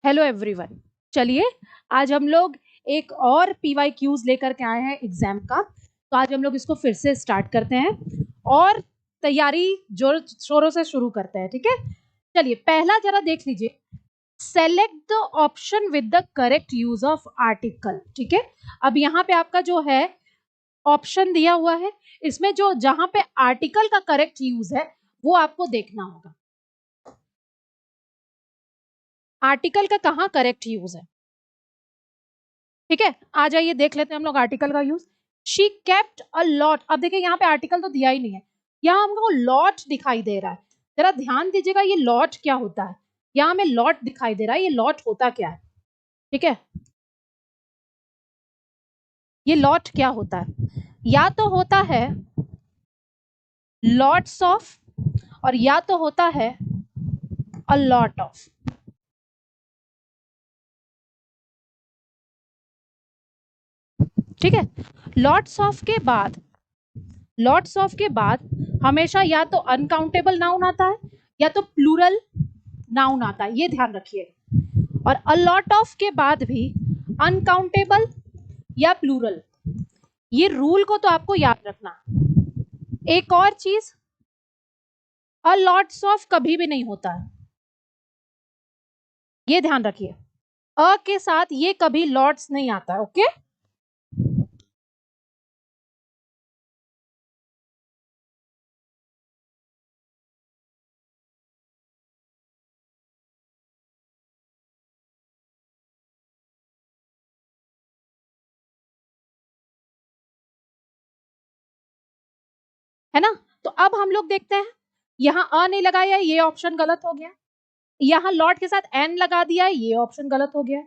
Hello everyone, चलिए आज हम लोग एक और PYQs लेकर के आए हैं एग्जाम का। तो आज हम लोग इसको फिर से स्टार्ट करते हैं और तैयारी जोर शोरों से शुरू करते हैं। ठीक है, चलिए पहला जरा देख लीजिए। Select the option with the correct use of article. ठीक है, अब यहाँ पे आपका जो है ऑप्शन दिया हुआ है, इसमें जो जहां पे आर्टिकल का करेक्ट यूज है वो आपको देखना होगा। आर्टिकल का कहाँ करेक्ट यूज है, ठीक है, आ जाइए देख लेते हैं हम लोग आर्टिकल का use. She kept a lot. अब देखिए यहाँ पे आर्टिकल तो दिया ही नहीं है, यहाँ हमको लॉट दिखाई दे रहा है। जरा ध्यान दीजिएगा, ये लॉट क्या होता है। यहाँ हमें लॉट दिखाई दे रहा है, ये लॉट होता क्या है। ठीक है, ये लॉट क्या होता है, या तो होता है लॉट्स ऑफ और या तो होता है अ लॉट ऑफ। ठीक है, लॉट्स ऑफ के बाद हमेशा या तो अनकाउंटेबल नाउन आता है या तो प्लूरल नाउन आता है, ये ध्यान रखिए। और अ लॉट ऑफ के बाद भी अनकाउंटेबल या प्लूरल, ये रूल को तो आपको याद रखना। एक और चीज, अ लॉट्स ऑफ कभी भी नहीं होता है, ये ध्यान रखिए। अ के साथ ये कभी लॉट्स नहीं आता है। ओके, है ना। तो अब हम लोग देखते हैं, यहाँ अ नहीं लगाया, ये ऑप्शन गलत हो गया। यहाँ लॉट के साथ एन लगा दिया, ये ऑप्शन गलत हो गया।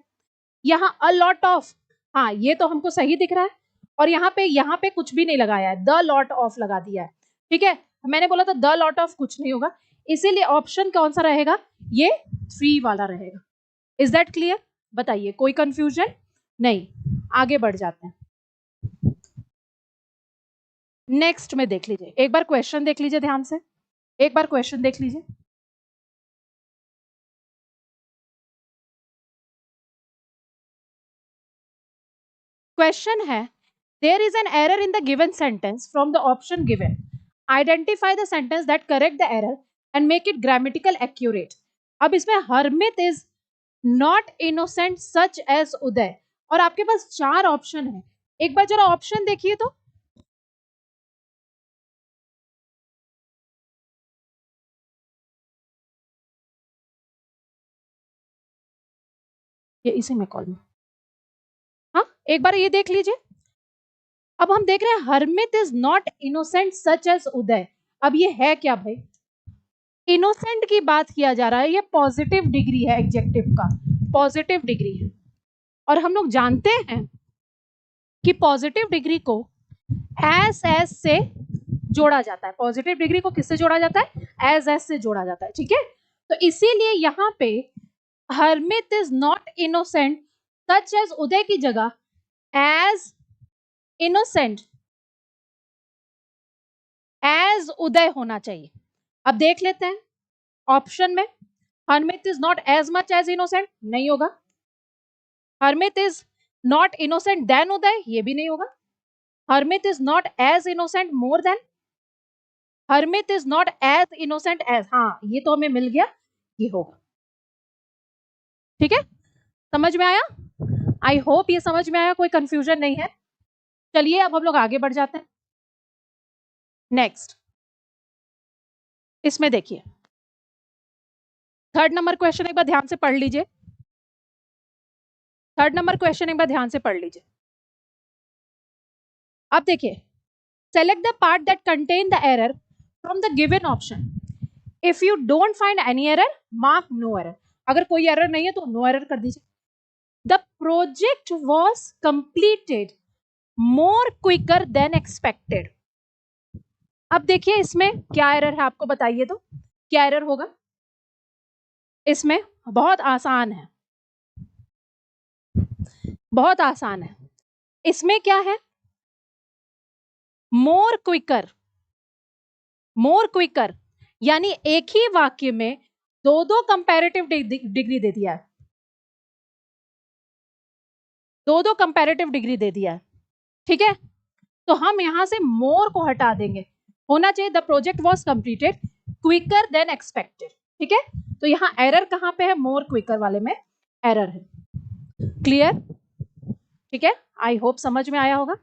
यहाँ अ लॉट ऑफ, हाँ ये तो हमको सही दिख रहा है। और यहाँ पे कुछ भी नहीं लगाया है, द लॉट ऑफ लगा दिया है। ठीक है, मैंने बोला था द लॉट ऑफ कुछ नहीं होगा, इसीलिए ऑप्शन कौन सा रहेगा, ये 3 वाला रहेगा। इज दैट क्लियर, बताइए कोई कंफ्यूजन नहीं। आगे बढ़ जाते हैं, नेक्स्ट में देख लीजिए, एक बार क्वेश्चन देख लीजिए ध्यान से, एक बार क्वेश्चन देख लीजिए। क्वेश्चन है, there is an error in the given sentence from the option given, identify the sentence that correct the error and make it grammatical accurate. अब इसमें Harmit is not innocent such as Uday, और आपके पास 4 option है। एक बार जरा option देखिए तो, ये इसी में कॉल में, हाँ एक बार ये देख लीजिए। अब हम देख रहे हैं Harmit is not innocent such as Uday. अब ये है क्या भाई, इनोसेंट की बात किया जा रहा है, ये पॉजिटिव डिग्री है, एडजेक्टिव का पॉजिटिव डिग्री है। और हम लोग जानते हैं कि पॉजिटिव डिग्री को एस से जोड़ा जाता है। पॉजिटिव डिग्री को किससे जोड़ा जाता है, एस से जोड़ा जाता है। ठीक है, तो इसीलिए यहाँ पे Harmit is not innocent such as Uday की जगह एज इनोसेंट एज उदय होना चाहिए। अब देख लेते हैं ऑप्शन में, Harmit is not as much as innocent नहीं होगा, Harmit is not innocent than Uday ये भी नहीं होगा, Harmit is not as innocent more than, Harmit is not as innocent as, हाँ ये तो हमें मिल गया, ये होगा। ठीक है, समझ में आया, आई होप ये समझ में आया, कोई कंफ्यूजन नहीं है। चलिए अब हम लोग आगे बढ़ जाते हैं। नेक्स्ट, इसमें देखिए 3rd नंबर क्वेश्चन एक बार ध्यान से पढ़ लीजिए। 3rd नंबर क्वेश्चन एक बार ध्यान से पढ़ लीजिए। अब देखिए, select the part that contain the error from the given option, if you don't find any error mark no error. अगर कोई एरर नहीं है तो नो एरर कर दीजिए। The project was completed more quicker than expected. अब देखिए इसमें क्या एरर है, आपको बताइए तो क्या एरर होगा। इसमें बहुत आसान है, बहुत आसान है। इसमें क्या है, मोर क्विकर, मोर क्विकर यानी एक ही वाक्य में दो दो कंपैरेटिव डिग्री दे दिया है। दो कंपैरेटिव डिग्री दे दिया है, ठीक है। तो हम यहां से मोर को हटा देंगे, होना चाहिए the project was completed quicker than expected, ठीक है। तो यहाँ एरर कहां पे है, मोर क्विकर वाले में एरर है। क्लियर, ठीक है, आई होप समझ में आया होगा।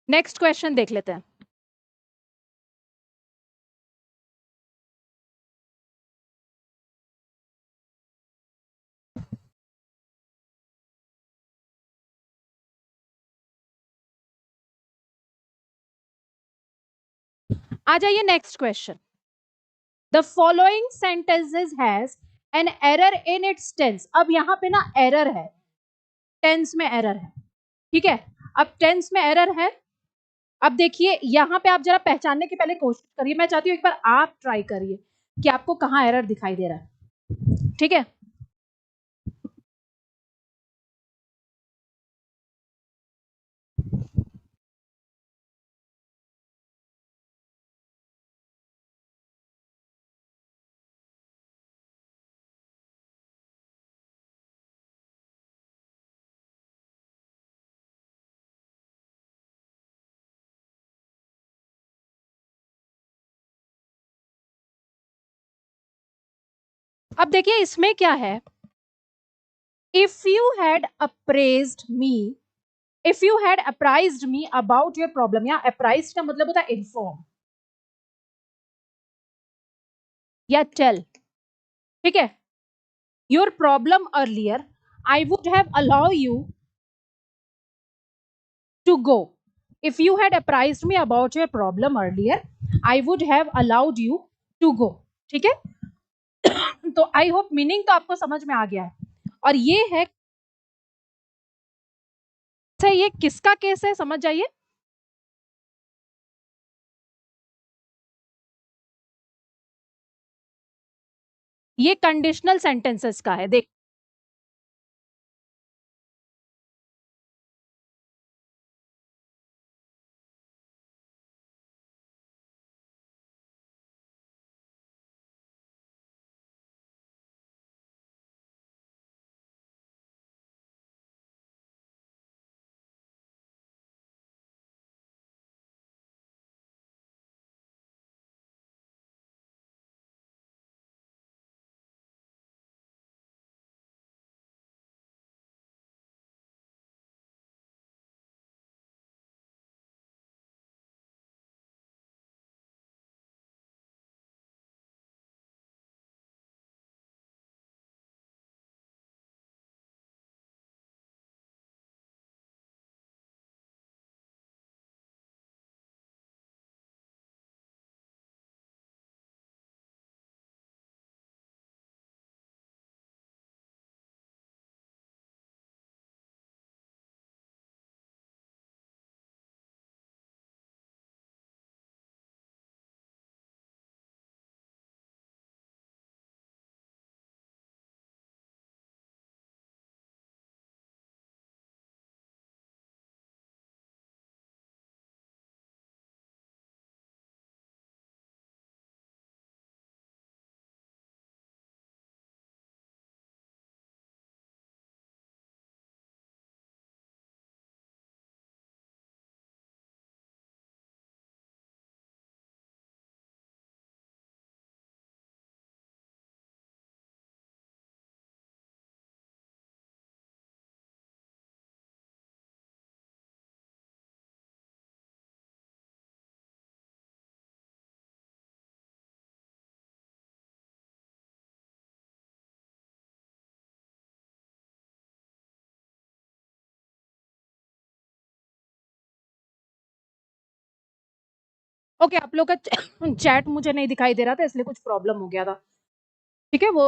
नेक्स्ट क्वेश्चन देख लेते हैं। आ जाइए next question. The following sentences has an error in its tense. अब यहां पे ना एरर है, टेंस में एरर है, ठीक है। अब टेंस में एरर है, अब देखिए यहां पे आप जरा पहचानने की पहले कोशिश करिए, मैं चाहती हूँ एक बार आप ट्राई करिए कि आपको कहां एरर दिखाई दे रहा है, ठीक है। अब देखिए इसमें क्या है, if you had apprised me, if you had apprised me about your problem, या अप्राइज्ड का मतलब होता है इन्फॉर्म या टेल, ठीक है। Your problem earlier, I would have allow you to go. If you had apprised me about your problem earlier, I would have allowed you to go, ठीक है। तो आई होप मीनिंग तो आपको समझ में आ गया है। और ये है, ये किसका केस है समझ जाइए। ये कंडीशनल सेंटेंसेस का है, देख। ओके, आप लोग का चैट मुझे नहीं दिखाई दे रहा था, इसलिए कुछ प्रॉब्लम हो गया था, ठीक है। वो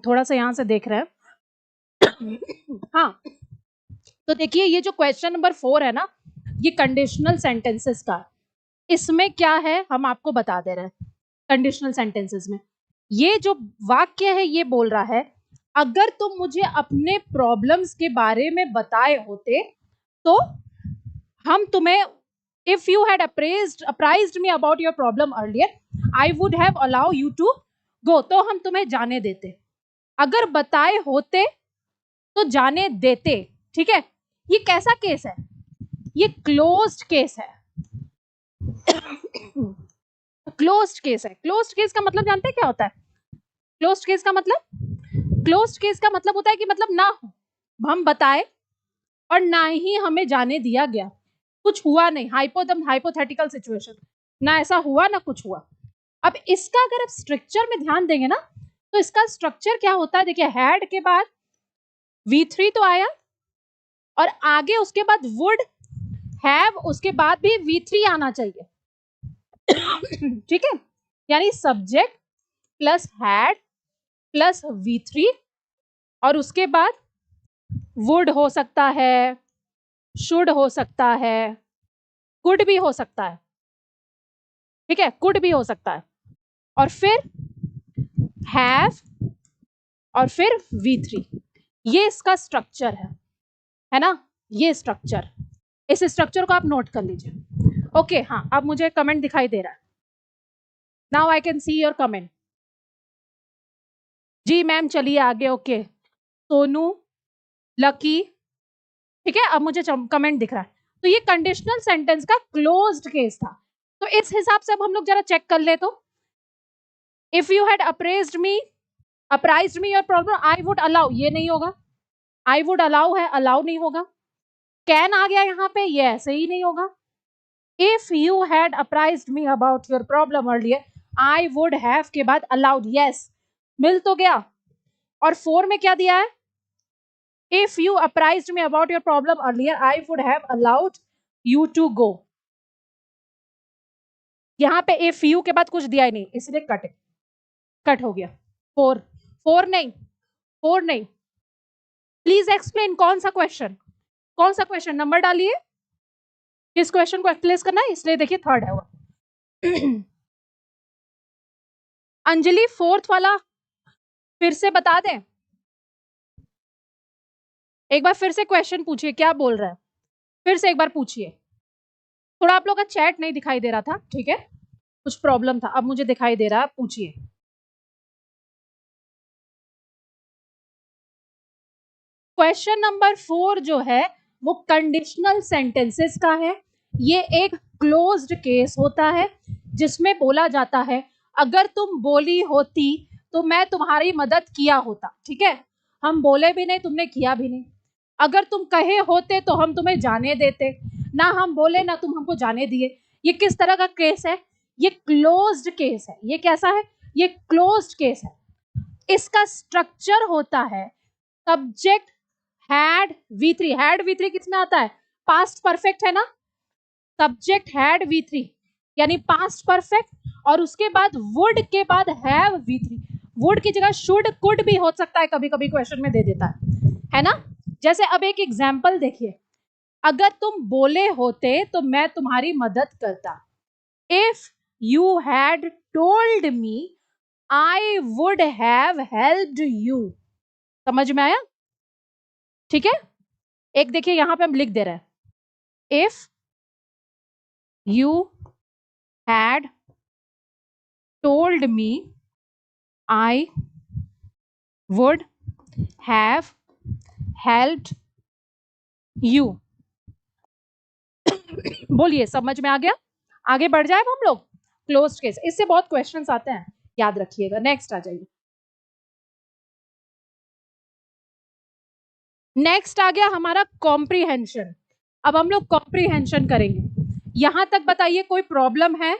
थोड़ा सा यहाँ से देख रहे हैं। हाँ, तो देखिए ये जो क्वेश्चन नंबर 4 है ना, ये कंडीशनल सेंटेंसेस का है, इसमें क्या है हम आपको बता दे रहे हैं। कंडीशनल सेंटेंसेस में ये जो वाक्य है ये बोल रहा है, अगर तुम मुझे अपने प्रॉब्लम्स के बारे में बताए होते तो हम तुम्हें, if you had apprised me about your problem earlier, I would have allowed you to go, तो हम तुम्हें जाने देते। अगर बताए होते तो जाने देते। ठीक है, ये कैसा केस है? ये क्लोज्ड केस है। क्लोज्ड केस है। क्लोज्ड केस का मतलब जानते हैं क्या होता है? क्लोज्ड केस का मतलब होता है कि मतलब ना हम बताए और ना ही हमें जाने दिया गया, कुछ हुआ नहीं, हाइपोथेटिकल सिचुएशन, ना ऐसा हुआ ना कुछ हुआ। अब इसका अगर आप स्ट्रक्चर में ध्यान देंगे ना, तो इसका स्ट्रक्चर क्या होता है? देखिए, हैड के बाद V3 तो आया और आगे उसके बाद वुड हैव, उसके बाद भी V3 आना चाहिए। ठीक है, यानी subject plus had plus V3 और उसके बाद वुड हो सकता है, शुड हो सकता है, कुड भी हो सकता है। ठीक है, कुड भी हो सकता है, और फिर हैव और फिर V3। ये इसका स्ट्रक्चर है ना? ये स्ट्रक्चर, इस स्ट्रक्चर को आप नोट कर लीजिए। ओके, हाँ, अब मुझे कमेंट दिखाई दे रहा है। Now I can see your comment. जी मैम, चलिए आगे। ओके, सोनू, लकी, ठीक है, अब मुझे कमेंट दिख रहा है। तो ये कंडीशनल सेंटेंस का क्लोज्ड केस था। तो इस हिसाब से अब हम लोग जरा चेक कर ले। तो if you had apprised me your problem, I would allow, ये नहीं होगा। आई वुड अलाउ है, अलाउ नहीं होगा। कैन आ गया यहाँ पे, ये ऐसे ही नहीं होगा। If you had apprised me about your problem earlier, I would have के बाद अलाउड, यस, मिल तो गया। और 4 में क्या दिया है? If you apprised me about your problem earlier, I would have allowed you to go. यहाँ पे if you के बाद कुछ दिया ही नहीं, इसलिए कट हो गया। 4 नहीं। प्लीज एक्सप्लेन, कौन सा क्वेश्चन? नंबर डालिए। किस क्वेश्चन को एक्सप्लेन करना है? इसलिए देखिए 3rd है वो। अंजलि, 4th वाला फिर से बता दें। एक बार फिर से क्वेश्चन पूछिए, क्या बोल रहा है? फिर से एक बार पूछिए। थोड़ा आप लोग का चैट नहीं दिखाई दे रहा था, ठीक है, कुछ प्रॉब्लम था, अब मुझे दिखाई दे रहा है। पूछिए। क्वेश्चन नंबर 4 जो है वो कंडीशनल सेंटेंसेस का है। ये एक क्लोज्ड केस होता है जिसमें बोला जाता है, अगर तुम बोली होती तो मैं तुम्हारी मदद किया होता। ठीक है, हम बोले भी नहीं, तुमने किया भी नहीं। अगर तुम कहे होते तो हम तुम्हें जाने देते, ना हम बोले ना तुम हमको जाने दिए। ये किस तरह का केस है? ये क्लोज्ड केस है। ये कैसा है? ये क्लोज्ड केस है। इसका स्ट्रक्चर होता है सब्जेक्ट हैड V3 किस में आता है? पास्ट परफेक्ट है ना? सब्जेक्ट हैड V3 यानी पास्ट परफेक्ट, और उसके बाद वुड के बाद हैव V3। वुड की जगह शुड, कुड भी हो सकता है, कभी कभी क्वेश्चन में दे देता है ना? जैसे अब एक एग्जाम्पल देखिए, अगर तुम बोले होते तो मैं तुम्हारी मदद करता। If you had told me I would have helped you. समझ में आया? ठीक है, एक देखिए यहां पे हम लिख दे रहे हैं, if you had told me I would have helped you. बोलिए, समझ में आ गया? आगे बढ़ जाए हम लोग। क्लोज्ड केस, इससे बहुत क्वेश्चंस आते हैं, याद रखिएगा। नेक्स्ट आ जाइए। नेक्स्ट आ गया हमारा कॉम्प्रीहेंशन। अब हम लोग कॉम्प्रीहेंशन करेंगे। यहां तक बताइए कोई प्रॉब्लम है?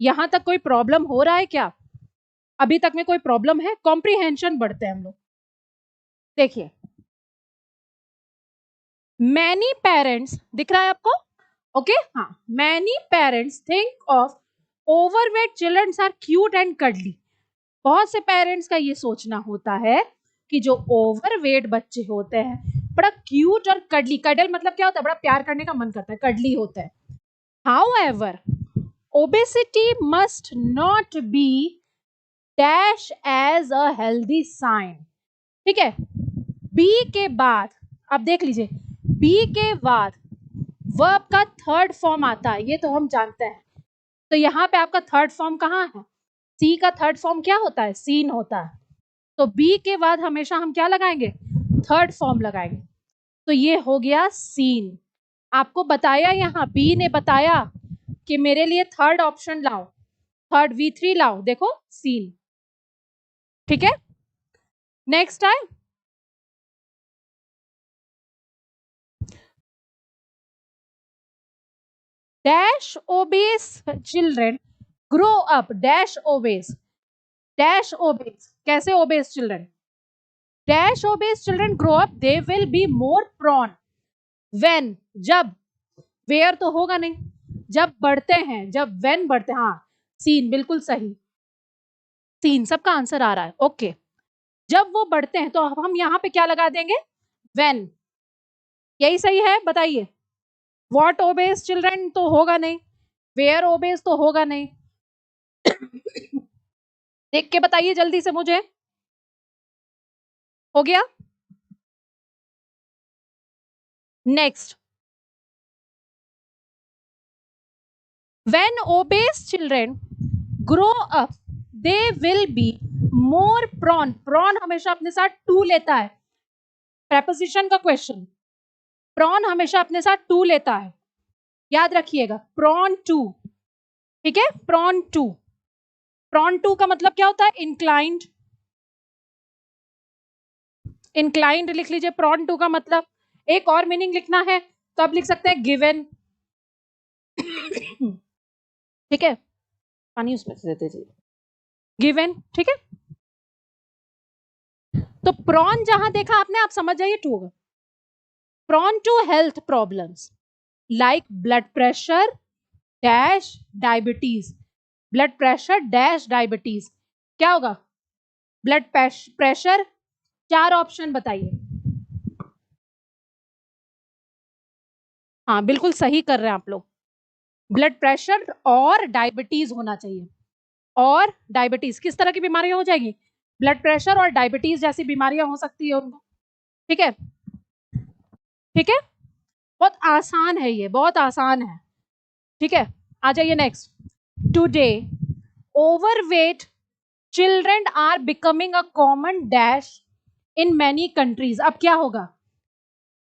यहां तक कोई प्रॉब्लम हो रहा है क्या? अभी तक में कोई प्रॉब्लम है? कॉम्प्रीहेंशन बढ़ते हैं हम लोग। देखिए, मैनी पेरेंट्स दिख रहा है आपको? ओके, हाँ, many parents think of overweight children are cute and cuddly. बहुत से पेरेंट्स का ये सोचना होता है कि जो ओवरवेट बच्चे होते हैं बड़ा क्यूट और कडली, कडल मतलब क्या होता है? बड़ा प्यार करने का मन करता है, कडली होता है। However, obesity must not be dash as a healthy sign. ठीक है, बी के बाद अब देख लीजिए, बी के बाद वर्ब का थर्ड फॉर्म आता है, ये तो हम जानते हैं। तो यहाँ पे आपका थर्ड फॉर्म कहाँ है? सी का थर्ड फॉर्म क्या होता है? सीन होता है। तो बी के बाद हमेशा हम क्या लगाएंगे? थर्ड फॉर्म लगाएंगे। तो ये हो गया सीन। आपको बताया, यहाँ बी ने बताया कि मेरे लिए थर्ड ऑप्शन लाओ, थर्ड V3 लाओ, देखो सीन। ठीक है, नेक्स्ट है dash obese children grow up dash obese. Dash obese, कैसे obese children? Dash obese children grow up they will be more prone when, जब, वेयर तो होगा नहीं, जब बढ़ते हैं, जब व्हेन बढ़ते हैं। हाँ, सीन बिल्कुल सही, सीन सबका आंसर आ रहा है। ओके, जब वो बढ़ते हैं तो अब हम यहाँ पे क्या लगा देंगे? व्हेन। यही सही है, बताइए। व्हाट ओबेस चिल्ड्रन तो होगा नहीं, वेयर ओबेस तो होगा नहीं। देख के बताइए जल्दी से मुझे। हो गया? Next, when obese children grow up they will be more prone। prone हमेशा अपने साथ टू लेता है, preposition का क्वेश्चन, prone हमेशा अपने साथ टू लेता है, याद रखिएगा, prone to। ठीक है, prone to, prone to का मतलब क्या होता है? inclined, inclined लिख लीजिए। prone to का मतलब, एक और मीनिंग लिखना है तो आप लिख सकते हैं given। ठीक है, पानी उसमें से देते जाइए, गिवन। ठीक है, तो प्रॉन जहां देखा आपने, आप समझ जाइए टू होगा। Prone to health problems like blood pressure dash diabetes. Blood pressure dash diabetes क्या होगा? ब्लड प्रेशर, चार ऑप्शन बताइए। हाँ, बिल्कुल सही कर रहे हैं आप लोग, ब्लड प्रेशर और डायबिटीज होना चाहिए। और डायबिटीज किस तरह की बीमारियां हो जाएगी? ब्लड प्रेशर और डायबिटीज जैसी बीमारियां हो सकती है उनको। ठीक है, ठीक है, बहुत आसान है, ये बहुत आसान है। ठीक है, आ जाइए next. Today overweight children are becoming a common dash in many countries. अब क्या होगा?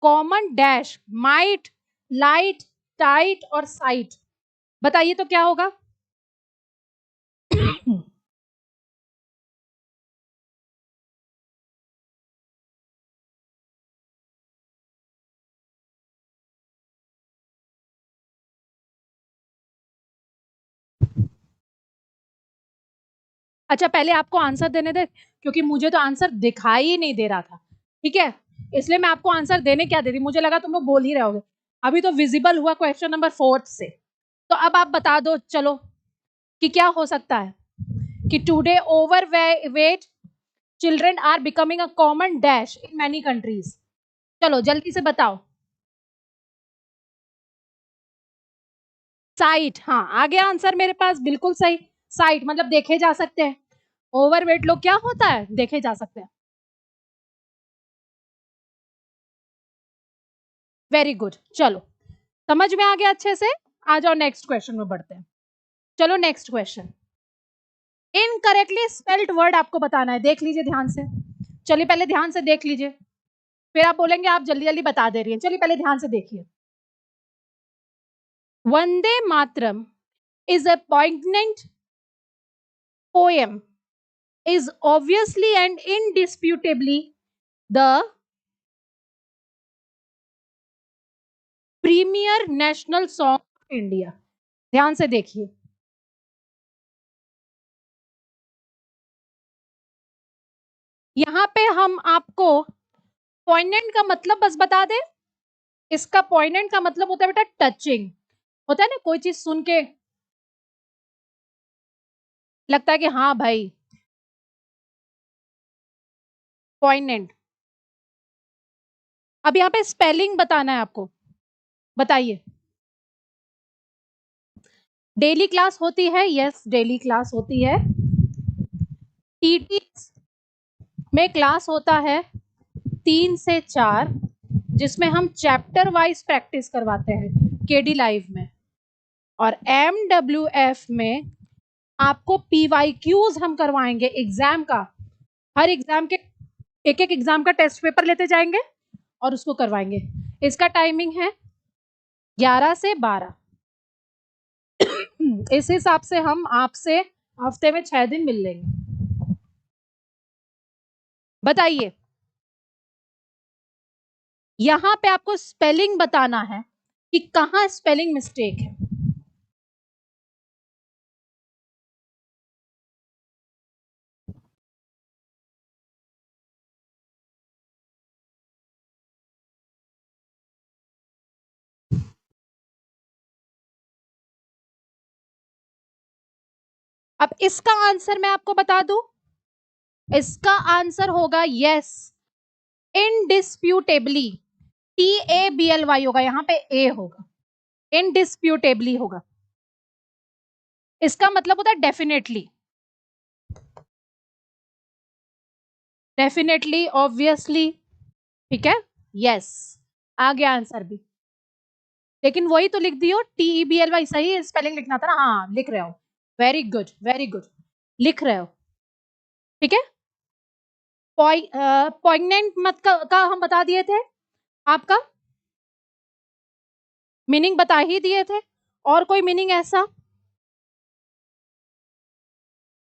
Common dash, might, light, tight और साइट, बताइए तो क्या होगा? अच्छा, पहले आपको आंसर देने दे, क्योंकि मुझे तो आंसर दिखाई ही नहीं दे रहा था। ठीक है, इसलिए मैं आपको आंसर देने क्या दे रही, मुझे लगा तुम लोग बोल ही रहे होगे। अभी तो विजिबल हुआ क्वेश्चन नंबर 4 से। तो अब आप बता दो चलो कि क्या हो सकता है कि today overweight children are becoming a common dash in many countries. चलो जल्दी से बताओ। साइट, हाँ आ गया आंसर मेरे पास, बिल्कुल सही। साइट मतलब देखे जा सकते हैं, ओवरवेट लोग क्या होता है? देखे जा सकते हैं। वेरी गुड, चलो समझ में आ गया अच्छे से। आ जाओ नेक्स्ट क्वेश्चन में बढ़ते हैं। चलो next question, incorrectly spelled word आपको बताना है, देख लीजिए ध्यान से। चलिए पहले ध्यान से देख लीजिए, फिर आप बोलेंगे आप जल्दी जल्दी बता दे रही हैं। चलिए पहले ध्यान से देखिए। Vande Mataram is a poignant poem, is obviously and indisputably the premier national song of India. ध्यान से देखिए, यहाँ पे हम आपको पॉइनेंट का मतलब बस बता दें। इसका पॉइनेंट का मतलब होता है बेटा टचिंग, होता है ना, कोई चीज सुन के लगता है कि हाँ भाई, पॉइनेंट। अब यहाँ पे स्पेलिंग बताना है आपको, बताइए। डेली क्लास होती है, यस डेली क्लास होती है। टीटी में क्लास होता है 3 से 4, जिसमें हम चैप्टर वाइज प्रैक्टिस करवाते हैं केडी लाइव में। और MWF में आपको PYQs हम करवाएंगे एग्जाम का। हर एग्जाम के एक एक एग्जाम का टेस्ट पेपर लेते जाएंगे और उसको करवाएंगे। इसका टाइमिंग है 11 से 12। इस हिसाब से हम आपसे हफ्ते में 6 दिन मिल लेंगे। बताइए, यहां पे आपको स्पेलिंग बताना है कि कहां स्पेलिंग मिस्टेक है। अब इसका आंसर मैं आपको बता दूं, इसका आंसर होगा यस, इनडिस्प्यूटेबली। TABLY होगा, यहां पे ए होगा, इनडिस्प्यूटेबली होगा। इसका मतलब होता है डेफिनेटली, डेफिनेटली, ऑब्वियसली, ठीक है, यस आ गया आंसर भी। लेकिन वही तो लिख दियो, TEBLY सही स्पेलिंग लिखना था ना। हाँ लिख रहे हो, वेरी गुड वेरी गुड, लिख रहे हो, ठीक है। पॉइग्नेंट मत का हम बता दिए थे, आपका मीनिंग बता ही दिए थे। और कोई मीनिंग ऐसा?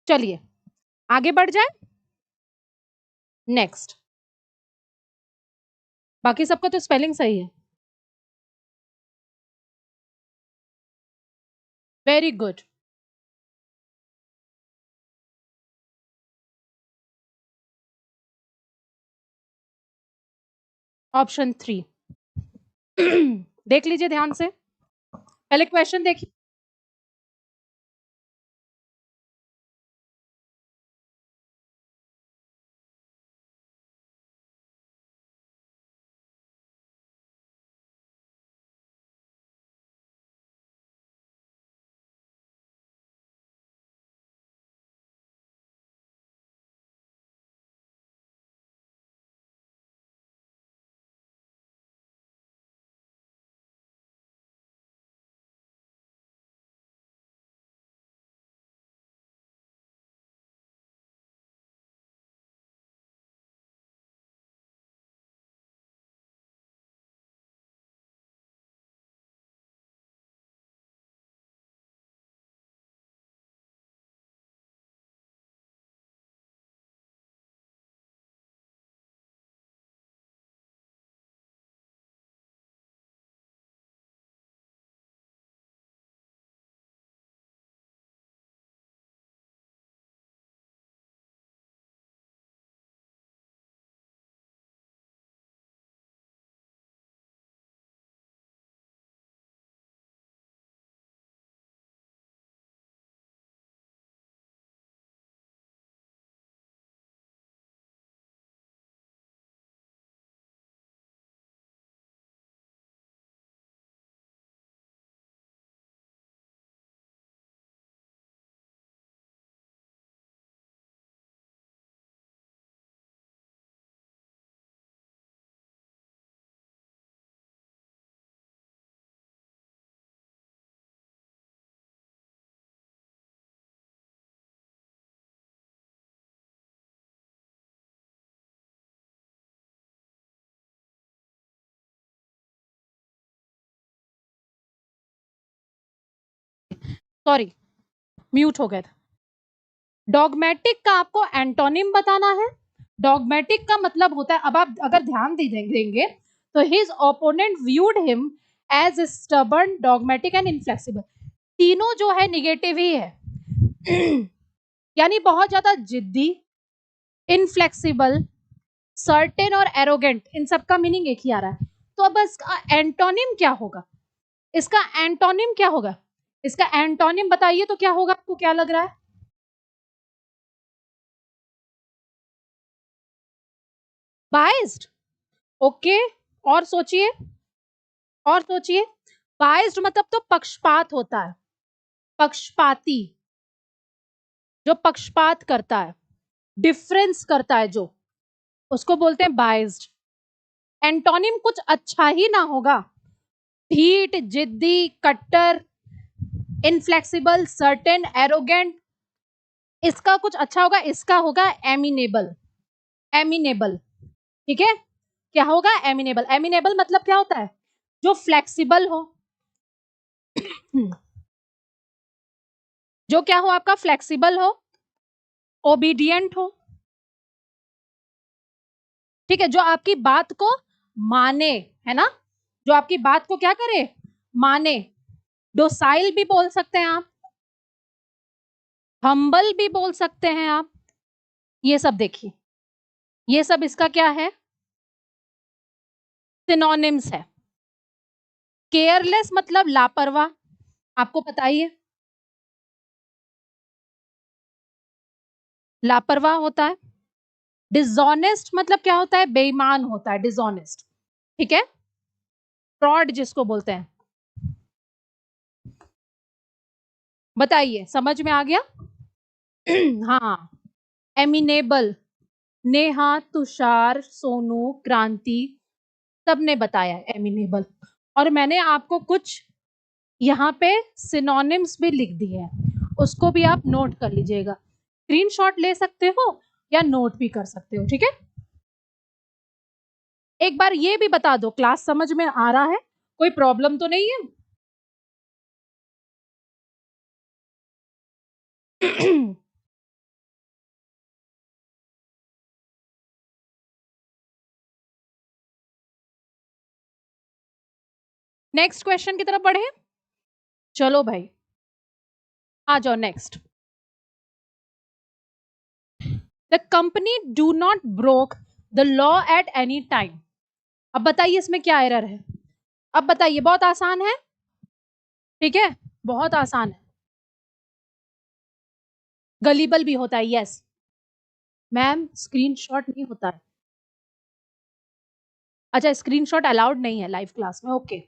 चलिए आगे बढ़ जाए, नेक्स्ट। बाकी सबका तो स्पेलिंग सही है, वेरी गुड। ऑप्शन 3 देख लीजिए ध्यान से, पहले क्वेश्चन देखिए। सॉरी, म्यूट हो गया था। डॉगमेटिक का आपको एंटोनिम बताना है। डॉगमेटिक का मतलब होता है, अब आप अगर ध्यान देंगे तो his opponent viewed him as stubborn, dogmatic and inflexible. तीनों जो है निगेटिव ही है यानी बहुत ज्यादा जिद्दी, इनफ्लेक्सिबल, सर्टेन और एरोगेंट, इन सब का मीनिंग एक ही आ रहा है। तो अब इसका एंटोनिम क्या होगा? इसका एंटोनिम क्या होगा? इसका एंटोनिम बताइए तो क्या होगा, आपको क्या लग रहा है? Biased, okay. और सोचिए, और सोचिए, बाइस्ड मतलब तो पक्षपात होता है, पक्षपाती, जो पक्षपात करता है, डिफरेंस करता है, जो उसको बोलते हैं बाइज्ड। एंटोनिम कुछ अच्छा ही ना होगा, ढीठ, जिद्दी, कट्टर, इनफ्लेक्सिबल, सर्टेन, एरोगेंट। इसका कुछ अच्छा होगा, इसका होगा एमिनेबल। एमिनेबल, ठीक है, क्या होगा? एमिनेबल। एमिनेबल मतलब क्या होता है? जो फ्लेक्सिबल हो, जो क्या हो आपका? फ्लेक्सिबल हो, ओबीडियंट हो, ठीक है, जो आपकी बात को माने, है ना, जो आपकी बात को क्या करे? माने। डोसाइल भी बोल सकते हैं आप, हम्बल भी बोल सकते हैं आप। ये सब देखिए, ये सब इसका क्या है? सिनोनिम्स है। केयरलेस मतलब लापरवाह, आपको पता ही है, लापरवाह होता है। डिसऑनेस्ट मतलब क्या होता है? बेईमान होता है, डिसऑनेस्ट, ठीक है, फ्रॉड जिसको बोलते हैं। बताइए, समझ में आ गया? हाँ, एमिनेबल, नेहा, तुषार, सोनू, क्रांति, सबने बताया एमिनेबल। और मैंने आपको कुछ यहाँ पे सिनोनिम्स भी लिख दिए हैं, उसको भी आप नोट कर लीजिएगा। स्क्रीनशॉट ले सकते हो या नोट भी कर सकते हो, ठीक है। एक बार ये भी बता दो, क्लास समझ में आ रहा है? कोई प्रॉब्लम तो नहीं है? नेक्स्ट क्वेश्चन की तरफ बढ़े। चलो भाई, आ जाओ next. The company do not broke the law at any time. अब बताइए इसमें क्या एरर है? अब बताइए, बहुत आसान है, ठीक है, बहुत आसान है। गलीबल भी होता है, यस मैम, स्क्रीनशॉट नहीं होता है। अच्छा, स्क्रीनशॉट अलाउड नहीं है लाइव क्लास में, ओके।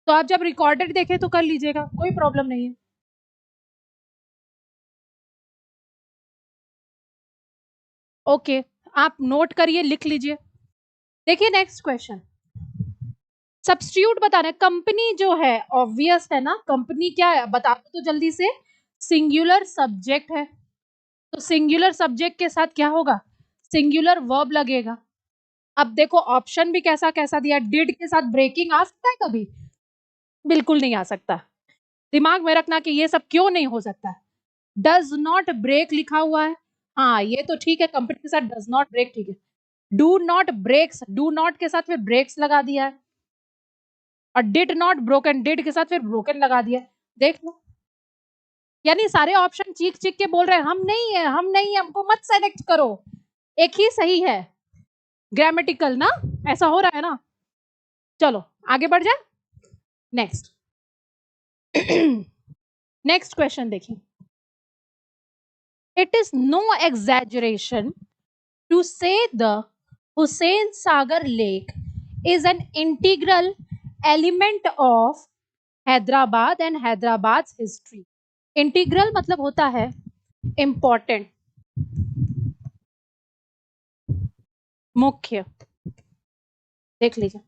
तो आप जब रिकॉर्डेड देखें तो कर लीजिएगा, कोई प्रॉब्लम नहीं है। ओके, आप नोट करिए, लिख लीजिए। देखिए नेक्स्ट क्वेश्चन, सब्स्टिट्यूट बताना है। कंपनी जो है ऑब्वियस है ना, कंपनी क्या है बता दो तो जल्दी से। सिंगुलर सब्जेक्ट है, तो सिंगुलर सब्जेक्ट के साथ क्या होगा? सिंगुलर वर्ब लगेगा। अब देखो ऑप्शन भी कैसा कैसा दिया, डिड के साथ ब्रेकिंग आ सकता है कभी? बिल्कुल नहीं आ सकता। दिमाग में रखना कि ये सब क्यों नहीं हो सकता। डज नॉट ब्रेक लिखा हुआ है, हाँ ये तो ठीक है, कंपनी के साथ डज नॉट ब्रेक ठीक है। Do not breaks, do not के साथ फिर ब्रेक्स लगा दिया है, और डिड नॉट ब्रोकन, डिड के साथ फिर ब्रोकन लगा दिया। देख लो, यानी सारे ऑप्शन चीख चीख के बोल रहे हैं हम नहीं है, हम नहीं है, हमको मत सेलेक्ट करो, एक ही सही है। ग्रामेटिकल ना, ऐसा हो रहा है ना। चलो आगे बढ़ जाए, नेक्स्ट। नेक्स्ट क्वेश्चन देखिए, it is no exaggeration to say the Hussain Sagar lake is an integral element of Hyderabad and Hyderabad history. Integral मतलब होता है इंपॉर्टेंट, मुख्य, देख लीजिए।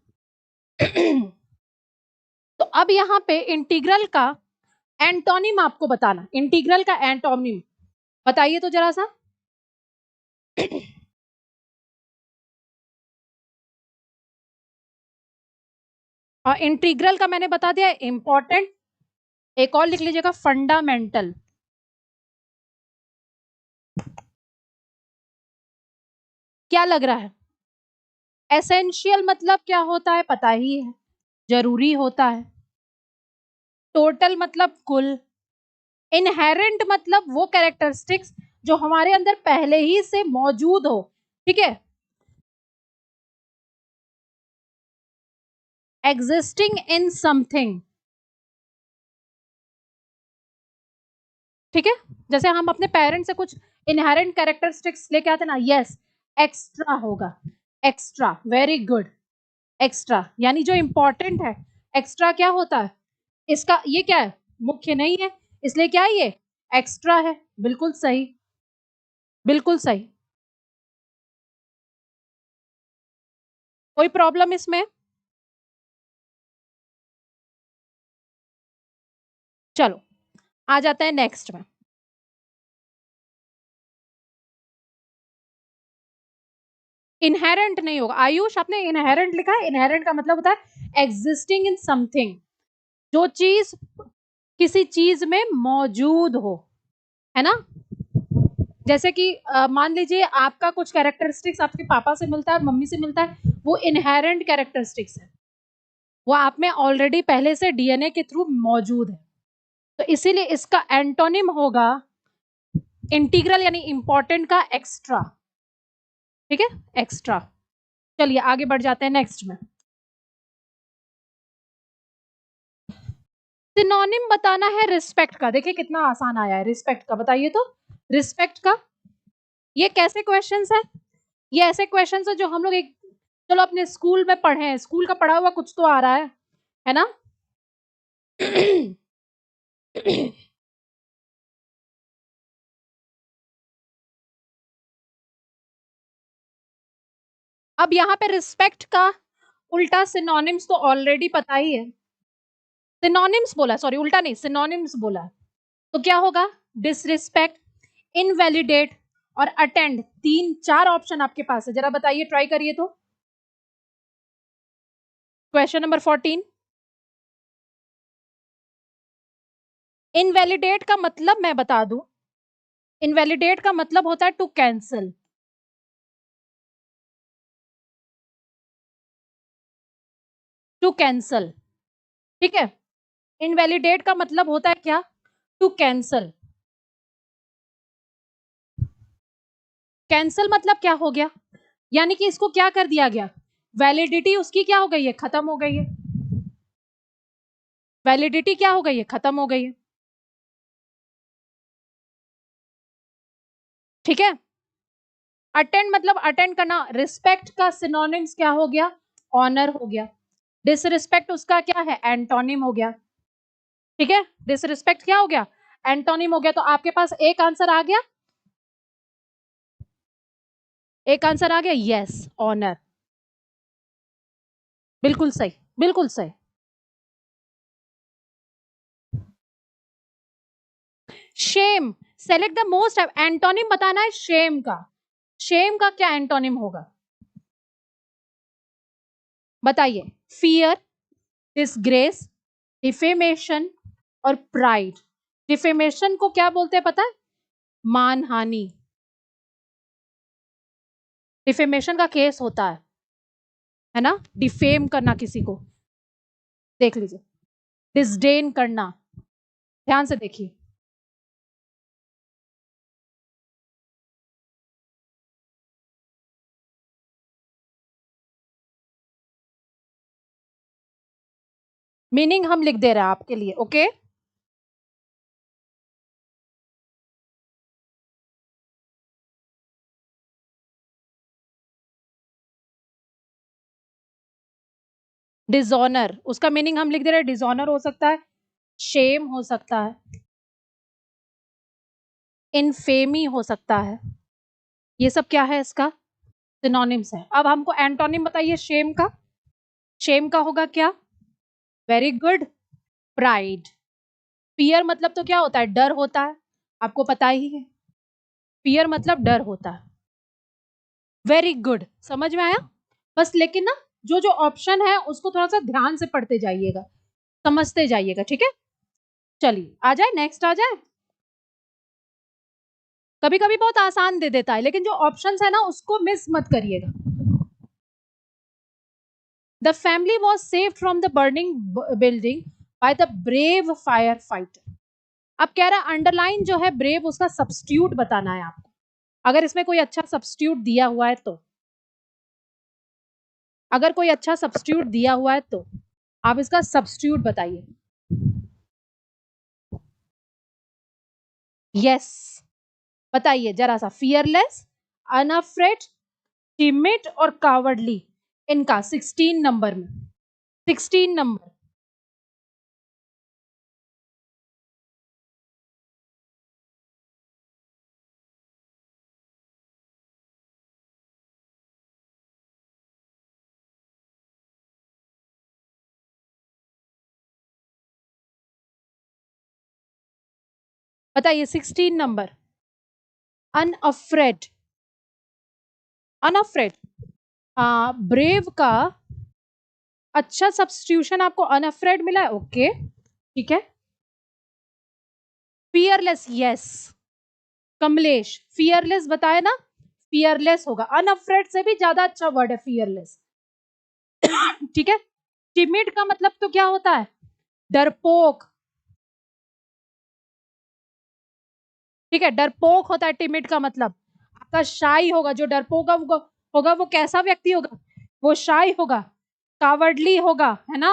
तो अब यहाँ पे इंटीग्रल का एंटोनिम आपको बताना, इंटीग्रल का एंटोनिम बताइए तो जरा सा। और इंटीग्रल का मैंने बता दिया इंपॉर्टेंट, एक और लिख लीजिएगा फंडामेंटल। क्या लग रहा है? एसेंशियल मतलब क्या होता है पता ही है, जरूरी होता है। टोटल मतलब कुल। इनहेरेंट मतलब वो कैरेक्टरिस्टिक्स जो हमारे अंदर पहले ही से मौजूद हो, ठीक है। एग्जिस्टिंग इन समथिंग, ठीक है, जैसे हम अपने पेरेंट्स से कुछ इनहेरेंट कैरेक्टरिस्टिक्स लेके आते ना, यस एक्स्ट्रा होगा, एक्स्ट्रा, वेरी गुड। एक्स्ट्रा यानी जो इंपॉर्टेंट है, एक्स्ट्रा क्या होता है? इसका ये क्या है, मुख्य नहीं है, इसलिए क्या है ये एक्स्ट्रा है। बिल्कुल सही, बिल्कुल सही। कोई प्रॉब्लम इसमें? चलो आ जाते हैं नेक्स्ट में। इनहेरेंट नहीं होगा आयुष, आपने इनहेरेंट लिखा है। इनहेरेंट का मतलब होता है एग्जिस्टिंग इन समथिंग, जो चीज किसी चीज में मौजूद हो, है ना। जैसे कि मान लीजिए आपका कुछ कैरेक्टरिस्टिक्स आपके पापा से मिलता है, मम्मी से मिलता है, वो इनहेरेंट कैरेक्टरिस्टिक्स है, वो आप में ऑलरेडी पहले से डीएनए के थ्रू मौजूद है। तो इसीलिए इसका एंटोनिम होगा इंटीग्रल यानी इंपॉर्टेंट का एक्स्ट्रा। ठीक है, एक्स्ट्रा। चलिए आगे बढ़ जाते हैं नेक्स्ट में। सिनोनिम बताना है रिस्पेक्ट का। देखिए कितना आसान आया है रिस्पेक्ट का, बताइए तो रिस्पेक्ट का ये कैसे क्वेश्चंस है? ये ऐसे क्वेश्चंस है जो हम लोग एक, चलो अपने स्कूल में पढ़े हैं, स्कूल का पढ़ा हुआ कुछ तो आ रहा है ना। अब यहाँ पे रिस्पेक्ट का उल्टा सिनोनिम्स तो ऑलरेडी पता ही है। सिनोनिम्स बोला, सॉरी उल्टा नहीं, सिनोनिम्स बोला। तो क्या होगा, डिसरिस्पेक्ट, इनवैलिडेट और अटेंड, तीन चार ऑप्शन आपके पास है, जरा बताइए, ट्राई करिए तो। क्वेश्चन नंबर 14, इनवैलिडेट का मतलब मैं बता दूं, इनवैलिडेट का मतलब होता है टू कैंसल, टू कैंसल। ठीक है, इनवैलिडेट का मतलब होता है क्या, टू कैंसल। कैंसल मतलब क्या हो गया, यानी कि इसको क्या कर दिया गया, वैलिडिटी उसकी क्या हो गई है, खत्म हो गई है। वैलिडिटी क्या हो गई है, खत्म हो गई है। ठीक है, अटेंड मतलब अटेंड करना, रिस्पेक्ट का सिनोनिम्स क्या हो गया, ऑनर हो गया। डिसरिस्पेक्ट उसका क्या है, एंटोनिम हो गया। ठीक है, डिसरिस्पेक्ट क्या हो गया, एंटोनिम हो गया। तो आपके पास एक आंसर आ गया, एक आंसर आ गया, यस ऑनर। बिल्कुल सही, बिल्कुल सही। Shame, select the most, antonym बताना है शेम का। शेम का क्या एंटोनिम होगा, बताइए। फियर, डिसग्रेस, डिफेमेशन और प्राइड। डिफेमेशन को क्या बोलते हैं पता है, मानहानि। डिफेमेशन का केस होता है ना, डिफेम करना किसी को, देख लीजिए, डिसडेन करना, ध्यान से देखिए। मीनिंग हम लिख दे रहे हैं आपके लिए, ओके। डिसऑनर, उसका मीनिंग हम लिख दे रहे हैं, डिसऑनर हो सकता है, शेम हो सकता है, इनफेमी हो सकता है। ये सब क्या है, इसका सिनोनिम्स है। अब हमको एंटोनिम बताइए शेम का। शेम का होगा क्या, वेरी गुड, प्राइड। फियर मतलब तो क्या होता है, डर होता है, आपको पता ही है, फियर मतलब डर होता है। वेरी गुड, समझ में आया। बस लेकिन ना जो जो ऑप्शन है उसको थोड़ा सा ध्यान से पढ़ते जाइएगा, समझते जाइएगा, ठीक है। चलिए आ जाए, नेक्स्ट आ जाए। कभी कभी बहुत आसान दे देता है, लेकिन जो ऑप्शंस है ना उसको मिस मत करिएगा। The family was save from the burning building by the brave fire fighter. अब कह रहा अंडरलाइन जो है ब्रेव, उसका सब्स्टिट्यूट बताना है आपको, अगर इसमें कोई अच्छा सब्स्टिट्यूट दिया हुआ है तो, अगर कोई अच्छा सब्स्टिट्यूट दिया हुआ है तो आप इसका सब्स्टिट्यूट बताइए। यस, बताइए जरा सा, फियरलेस, अनअफ्रेड, टिमिड और कावर्डली, इनका 16 नंबर में, 16 नंबर। बताइए 16 नंबर, अनअफ्रेड। अनअफ्रेड, ब्रेव का अच्छा सब्स्टिट्यूशन आपको अनअफ्रेड मिला है, ओके ठीक है। फियरलेस, यस कमलेश, फियरलेस बताया ना, फियरलेस होगा, अनअफ्रेड से भी ज्यादा अच्छा वर्ड है फियरलेस। ठीक है। टिमिड का मतलब तो क्या होता है, डरपोक। ठीक है, डरपोक होता है टिमिड का मतलब, आपका शाई होगा, जो डरपोक होगा वो कैसा व्यक्ति होगा, वो शाई होगा, कावर्डली होगा, है ना,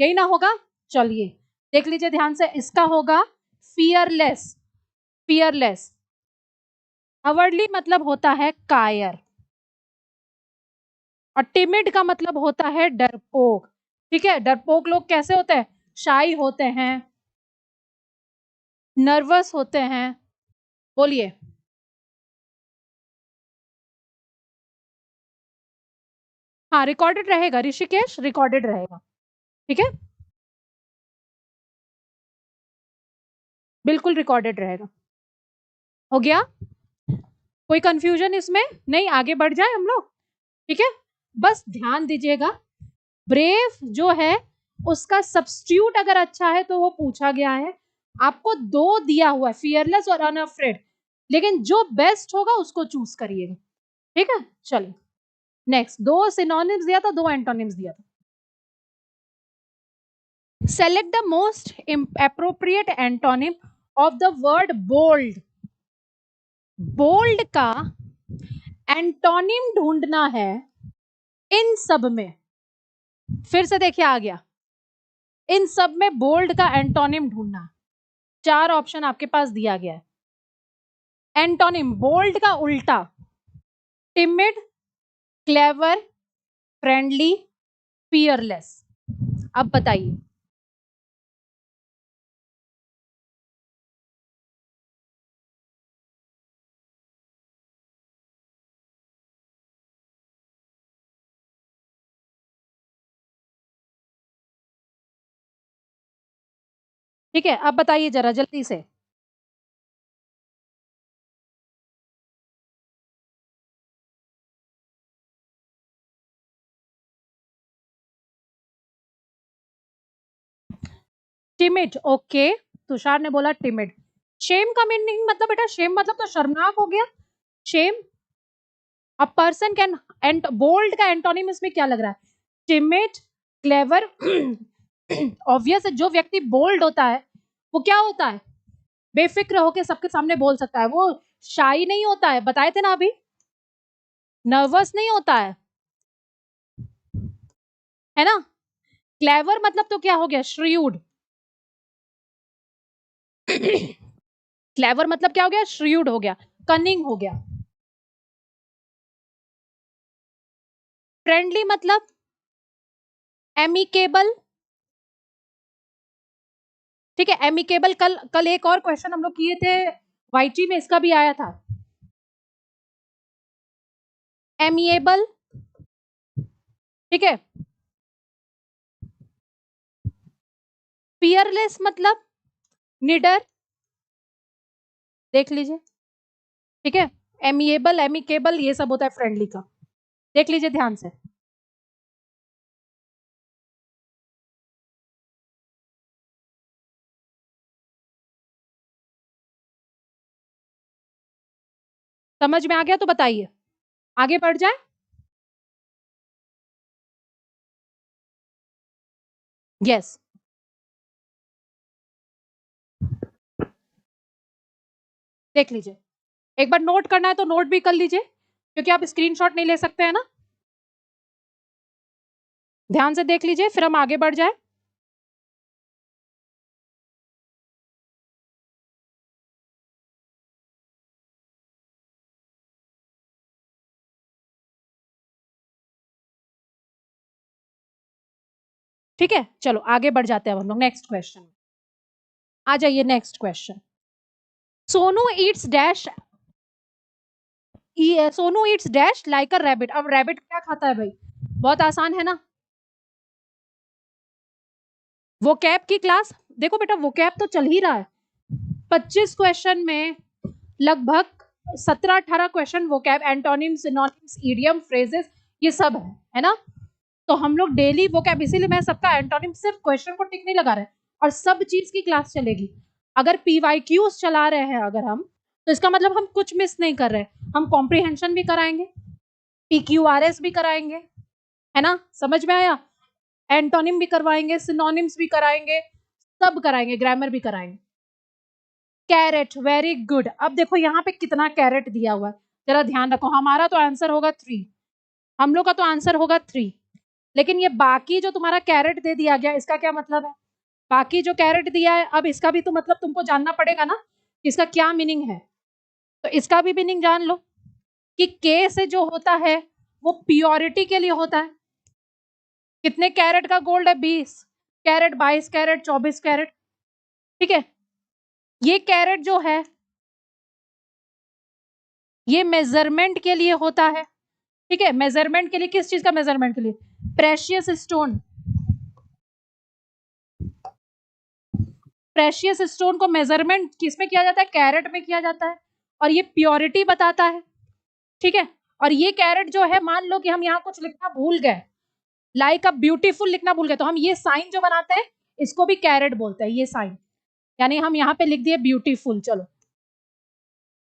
यही ना होगा। चलिए देख लीजिए ध्यान से, इसका होगा फियरलेस। फियरलेस, कावर्डली मतलब होता है कायर, और टिमिड का मतलब होता है डरपोक। ठीक है, डरपोक लोग कैसे होते हैं, शाई होते हैं, नर्वस होते हैं। बोलिए। हाँ रिकॉर्डेड रहेगा ऋषिकेश, रिकॉर्डेड रहेगा। ठीक है, बिल्कुल रिकॉर्डेड रहेगा। हो गया, कोई कंफ्यूजन इसमें नहीं, आगे बढ़ जाए हम लोग। ठीक है, बस ध्यान दीजिएगा, ब्रेव जो है उसका सब्स्टिट्यूट अगर अच्छा है तो वो पूछा गया है, आपको दो दिया हुआ है, फियरलेस और अनअफ्रेड, लेकिन जो बेस्ट होगा उसको चूज करिएगा। ठीक है, चलिए नेक्स्ट, दो सिनोनिम्स दिया था, दो एंटोनिम्स दिया था। Select the most appropriate antonym of the word bold. Bold का एंटोनिम ढूंढना है इन सब में, फिर से देखिए आ गया, इन सब में बोल्ड का एंटोनिम ढूंढना। चार ऑप्शन आपके पास दिया गया है। एंटोनिम बोल्ड का उल्टा, टिमिड, क्लेवर, फ्रेंडली, फियरलेस। अब बताइए। ठीक है, अब बताइए जरा जल्दी से। टिमिड, ओके, तुषार ने बोला टिमिड। शेम का मीनिंग मतलब बेटा, शेम मतलब तो शर्मनाक हो गया, shame. A person can, and bold का एंटोनिम इसमें क्या लग रहा है, टिमिड, क्लेवर। ऑब्वियस है, जो व्यक्ति बोल्ड होता है वो क्या होता है, बेफिक्र होकर सबके सामने बोल सकता है, वो शाई नहीं होता है, बताए थे ना अभी, नर्वस नहीं होता है ना। क्लेवर मतलब तो क्या हो गया, श्रीयूड। क्लेवर मतलब क्या हो गया, श्रीयूड हो गया, कनिंग हो गया। फ्रेंडली मतलब एमिकेबल। ठीक है, एमिकेबल, कल कल एक और क्वेश्चन हम लोग किए थे वाईटी में, इसका भी आया था, एमिएबल। ठीक है, फियरलेस मतलब निडर, देख लीजिए। ठीक है, एमिएबल, एमिकेबल ये सब होता है फ्रेंडली का, देख लीजिए ध्यान से। समझ में आ गया तो बताइए, आगे बढ़ जाए। यस, देख लीजिए, एक बार नोट करना है तो नोट भी कर लीजिए, क्योंकि आप स्क्रीनशॉट नहीं ले सकते हैं ना। ध्यान से देख लीजिए, फिर हम आगे बढ़ जाए। ठीक है, चलो आगे बढ़ जाते हैं हम लोग नेक्स्ट क्वेश्चन। आ जाइए next question. Sonu eats dash, Sonu eats dash like a rabbit. अब रैबिट क्या खाता है भाई, बहुत आसान है ना। वो कैप की क्लास, देखो बेटा वो कैप तो चल ही रहा है, 25 क्वेश्चन में लगभग 17-18 question vocab, antonym, synonyms, idiom, phrases, ये सब है ना। तो हम लोग डेली वोकैब, इसीलिए मैं सबका एंटोनिम सिर्फ क्वेश्चन को टिक नहीं लगा रहे और सब चीज की क्लास चलेगी। अगर पीवाईक्यूज चला रहे हैं अगर हम, तो इसका मतलब हम कुछ मिस नहीं कर रहे, हम कॉम्प्रिहेंशन भी कराएंगे, पीक्यूआरएस भी कराएंगे, है ना, समझ में आया। एंटोनिम भी करवाएंगे, सिनोनिम्स भी कराएंगे, सब कराएंगे, ग्रामर भी कराएंगे। Correct, very good. अब देखो यहाँ पे कितना कैरेट दिया हुआ है, जरा ध्यान रखो। हमारा तो आंसर होगा 3, हम लोग का तो आंसर होगा 3, लेकिन ये बाकी जो तुम्हारा कैरेट दे दिया गया, इसका क्या मतलब है? बाकी जो कैरेट दिया है, अब इसका भी तो मतलब तुमको जानना पड़ेगा ना, इसका क्या मीनिंग है। तो इसका भी मीनिंग जान लो कि के से जो होता है वो प्योरिटी के लिए होता है। कितने कैरेट का गोल्ड है? 20 कैरेट, 22 कैरेट, 24 कैरेट, ठीक है। ये कैरेट जो है ये मेजरमेंट के लिए होता है, ठीक है। मेजरमेंट के लिए, किस चीज का मेजरमेंट के लिए? Precious stone. प्रेशियस स्टोन को मेजरमेंट किसमें किया जाता है? कैरेट में किया जाता है, और ये प्योरिटी बताता है, ठीक है। और ये कैरेट जो है, मान लो कि हम यहाँ कुछ लिखना भूल गए, लाइक अ ब्यूटीफुल लिखना भूल गए, तो हम ये साइन जो बनाते हैं इसको भी कैरेट बोलते हैं, ये साइन। यानी हम यहाँ पे लिख दिए ब्यूटीफुल, चलो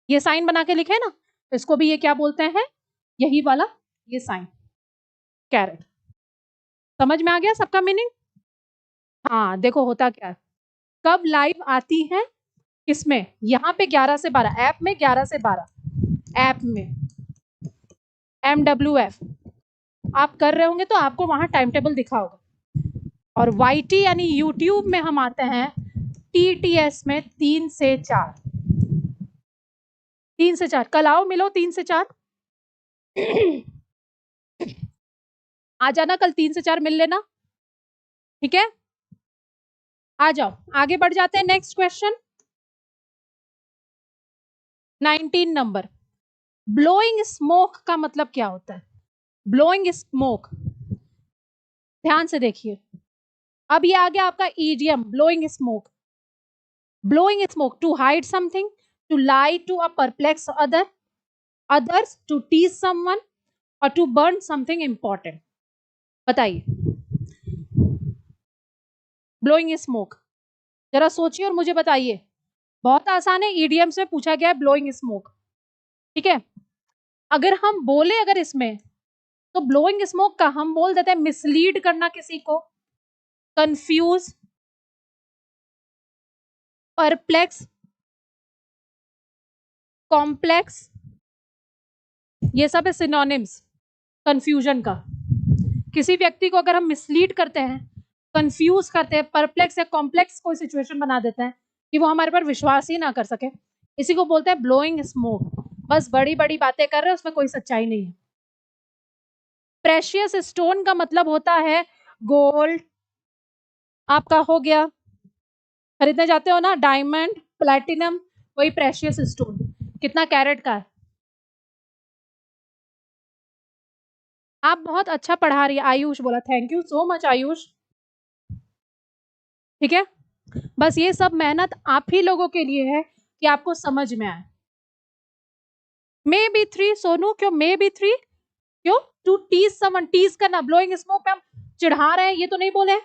ये साइन बना के लिखे ना, तो इसको भी ये क्या बोलते हैं? यही वाला ये साइन, कैरेट। समझ में आ गया सबका मीनिंग? हाँ देखो होता क्या है, कब लाइव आती है किसमें? यहाँ पे 11 से 12, ऐप में 11 से 12, ऐप में MWF आप कर रहे होंगे तो आपको वहां टाइम टेबल दिखा होगा। और YT यानी यूट्यूब में हम आते हैं TTS में 3 से 4, 3 से 4। कल आओ मिलो 3 से 4 आ जाना कल 3 से 4 मिल लेना, ठीक है। आ जाओ आगे बढ़ जाते हैं। Next question 19 number. Blowing smoke का मतलब क्या होता है? ब्लोइंग स्मोक, ध्यान से देखिए। अब ये आ गया आपका idiom, blowing smoke. Blowing smoke, to hide something, to lie to a perplex others, to tease someone, or to burn something important। बताइए ब्लोइंग स्मोक, जरा सोचिए और मुझे बताइए। बहुत आसान है, ईडीएम्स में पूछा गया है ब्लोइंग स्मोक, ठीक है। अगर हम बोले अगर इसमें, तो ब्लोइंग स्मोक का हम बोल देते हैं मिसलीड करना किसी को, कंफ्यूज, परप्लेक्स, कॉम्प्लेक्स, ये सब है सिनोनिम्स कंफ्यूजन का। किसी व्यक्ति को अगर हम मिसलीड करते हैं, कंफ्यूज करते हैं, परप्लेक्स या कॉम्प्लेक्स कोई सिचुएशन बना देते हैं कि वो हमारे पर विश्वास ही ना कर सके, इसी को बोलते हैं ब्लोइंग स्मोक। बस बड़ी बड़ी बातें कर रहे हैं, उसमें कोई सच्चाई नहीं है। प्रेशियस स्टोन का मतलब होता है गोल्ड, आपका हो गया, खरीदने जाते हो ना डायमंड, प्लैटिनम, वही प्रेशियस स्टोन। कितना कैरेट का है? आप बहुत अच्छा पढ़ा रही है, आयुष बोला, thank you so much Ayush, ठीक है। बस ये सब मेहनत आप ही लोगों के लिए है कि आपको समझ में आए। मे बी 3 सोनू, क्यों मे बी 3? क्यों? टू टीज समवन, टीज करना, ब्लोइंग स्मोक पे हम चिढ़ा रहे हैं ये तो नहीं बोले।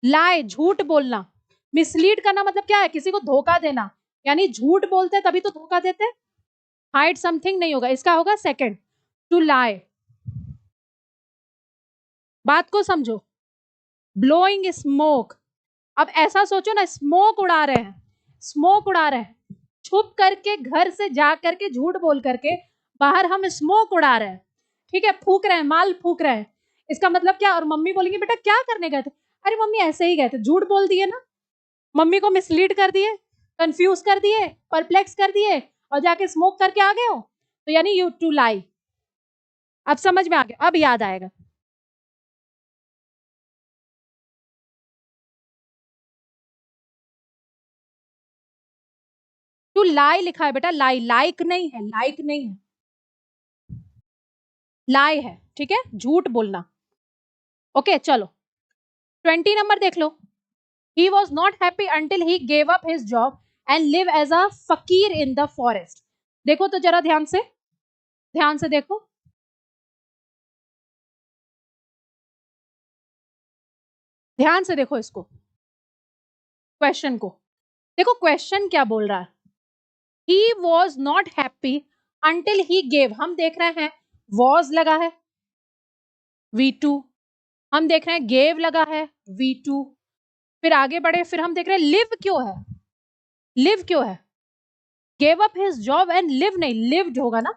लाए, झूठ बोलना, मिसलीड करना मतलब क्या है? किसी को धोखा देना, यानी झूठ बोलते तभी तो धोखा देते। हाइड समथिंग नहीं होगा, इसका होगा सेकंड, टू लाई। बात को समझो, ब्लोइंग स्मोक, अब ऐसा सोचो ना, स्मोक उड़ा रहे हैं, स्मोक उड़ा रहे हैं, छुप करके घर से जा करके झूठ बोल करके बाहर हम स्मोक उड़ा रहे हैं, ठीक है, फूक रहे हैं, माल फूक रहे हैं। इसका मतलब क्या? और मम्मी बोलेंगी बेटा क्या करने गए थे? अरे मम्मी ऐसे ही गए थे, झूठ बोल दिए ना, मम्मी को मिसलीड कर दिए, कंफ्यूज कर दिए, परप्लेक्स कर दिए, और जाके स्मोक करके आ गए हो, तो यानी यू टू लाई। अब समझ में आ गया, अब याद आएगा। टू लाई लिखा है बेटा, लाई, लाइक नहीं है, लाइक नहीं है, लाई है, ठीक है, झूठ बोलना। ओके चलो 20 नंबर देख लो। He was not happy until he gave up his job and live as a फकीर इन द फॉरेस्ट। देखो तो जरा ध्यान से देखो, ध्यान से देखो इसको, क्वेश्चन को देखो। क्वेश्चन क्या बोल रहा है? He was not happy until he gave. हम देख रहे हैं वॉज लगा है V2, हम देख रहे हैं गेव लगा है V2, फिर आगे बढ़े, फिर हम देख रहे हैं लिव क्यों है, लिव क्यों है? Gave up his job and live नहीं, लिव्ड होगा ना,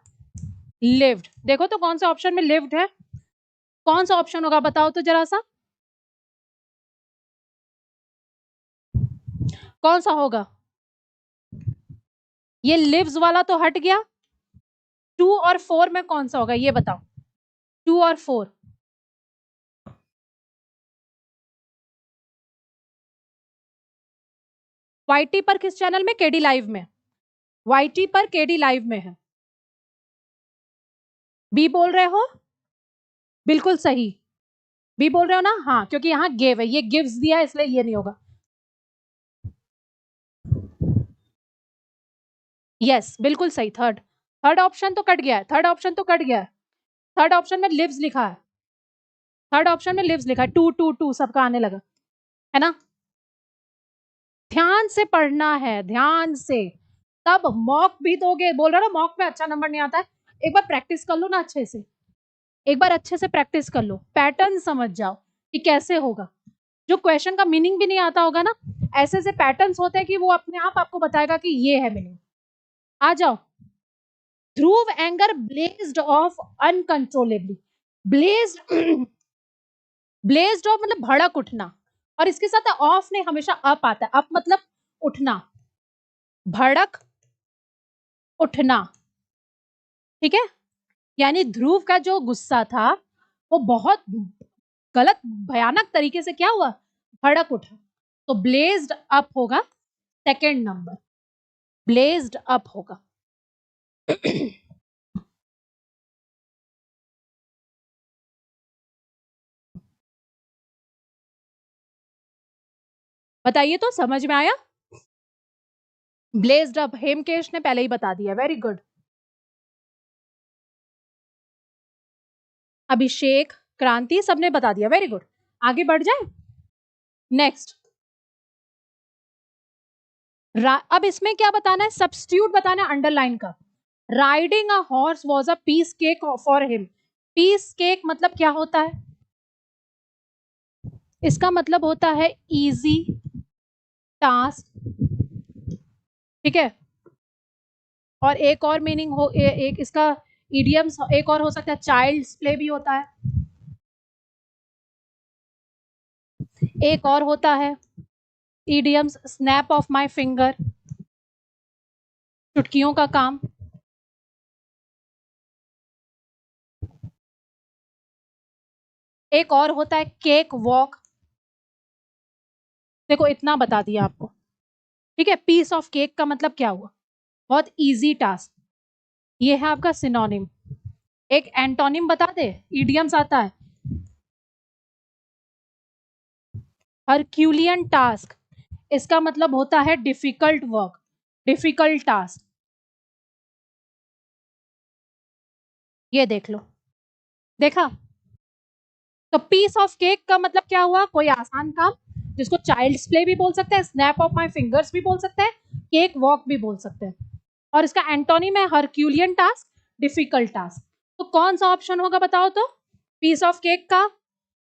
लिव्ड। देखो तो कौन सा ऑप्शन में लिव्ड है, कौन सा ऑप्शन होगा बताओ तो जरा सा, कौन सा होगा? ये लिव्स वाला तो हट गया, 2 और 4 में कौन सा होगा ये बताओ, 2 और 4। YT पर किस चैनल में? KD लाइव में, YT पर KD लाइव में है। बी बोल रहे हो? बिल्कुल सही, बी बोल रहे हो ना? हाँ, क्योंकि यहाँ गिव है, ये गिव्स दिया है इसलिए ये नहीं होगा। यस, बिल्कुल सही। थर्ड ऑप्शन तो कट गया है, थर्ड ऑप्शन तो कट गया है, थर्ड ऑप्शन में लिव्स लिखा है, थर्ड ऑप्शन में लिव्स लिखा है, 2 सबका आने लगा है ना। ध्यान से पढ़ना है, ध्यान से, तब मॉक भी दोगे। बोल रहा ना मॉक में अच्छा नंबर नहीं आता है, एक बार प्रैक्टिस कर लो ना अच्छे से, एक बार अच्छे से प्रैक्टिस कर लो, पैटर्न समझ जाओ कि कैसे होगा। जो क्वेश्चन का मीनिंग भी नहीं आता होगा ना, ऐसे ऐसे पैटर्न्स होते हैं कि वो अपने आप आपको बताएगा कि ये है मीनिंग। आ जाओ। ध्रुव एंगर ब्लेज्ड ऑफ अनकंट्रोलेबली, ब्लेज्ड ब्लेज्ड ऑफ मतलब भड़क उठना, और इसके साथ ऑफ नहीं, हमेशा अप आता है, अप मतलब उठना, भड़क उठना, ठीक है। यानी ध्रुव का जो गुस्सा था वो बहुत गलत भयानक तरीके से क्या हुआ, भड़क उठा। तो ब्लेज्ड अप होगा सेकेंड नंबर, ब्लेज्ड अप होगा। बताइए तो समझ में आया? ब्लेज्ड अप हेमकेश ने पहले ही बता दिया, वेरी गुड। अभिषेक, क्रांति, सबने बता दिया, वेरी गुड। आगे बढ़ जाए, नेक्स्ट। अब इसमें क्या बताना है? सब्स्टिट्यूट बताना है अंडरलाइन का। Riding a horse was a piece cake for him. Piece cake मतलब क्या होता है? इसका मतलब होता है इजी टास्क, ठीक है। और एक और मीनिंग हो, एक इसका इडियम्स एक और हो सकता है, चाइल्ड्स प्ले भी होता है, एक और होता है idioms snap of my finger, चुटकियों का काम, एक और होता है केक वॉक। देखो इतना बता दिया आपको, ठीक है। पीस ऑफ केक का मतलब क्या हुआ? बहुत इजी टास्क। ये है आपका सिनोनिम। एक एंटोनिम बता दे, इडियम्स आता है, हरक्यूलियन टास्क, इसका मतलब होता है डिफिकल्ट वर्क, डिफिकल्ट टास्क। ये देख लो, देखा? तो पीस ऑफ केक का मतलब क्या हुआ? कोई आसान काम, जिसको चाइल्ड्स प्ले भी बोल सकते हैं, स्नैप ऑफ माय फिंगर्स भी बोल सकते हैं, केक वॉक भी बोल सकते हैं। और इसका एंटोनिम है हरक्यूलियन टास्क, डिफिकल्ट टास्क। तो कौन सा ऑप्शन होगा बताओ तो, पीस ऑफ केक का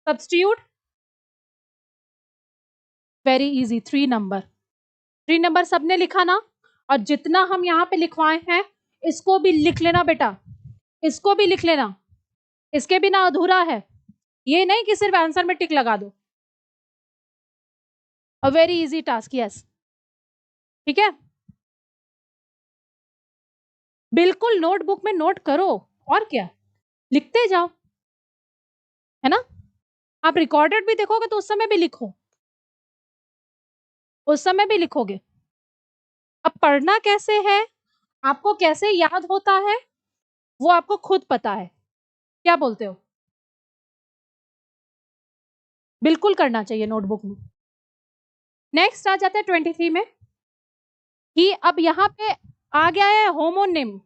substitute? Very easy, 3 number. 3 number सबने लिखा ना? और जितना हम यहाँ पे लिखवाए हैं इसको भी लिख लेना बेटा, इसको भी लिख लेना, इसके बिना अधूरा है। ये नहीं कि सिर्फ आंसर में टिक लगा दो। A very easy task, yes, ठीक है। बिल्कुल नोटबुक में नोट करो, और क्या, लिखते जाओ, है ना। आप रिकॉर्डेड भी देखोगे तो उस समय भी लिखो, उस समय भी लिखोगे। अब पढ़ना कैसे है, आपको कैसे याद होता है, वो आपको खुद पता है। क्या बोलते हो? बिल्कुल करना चाहिए नोटबुक में। नेक्स्ट आ जाते हैं 23 में। ही अब यहाँ पे आ गया है होमोनिम।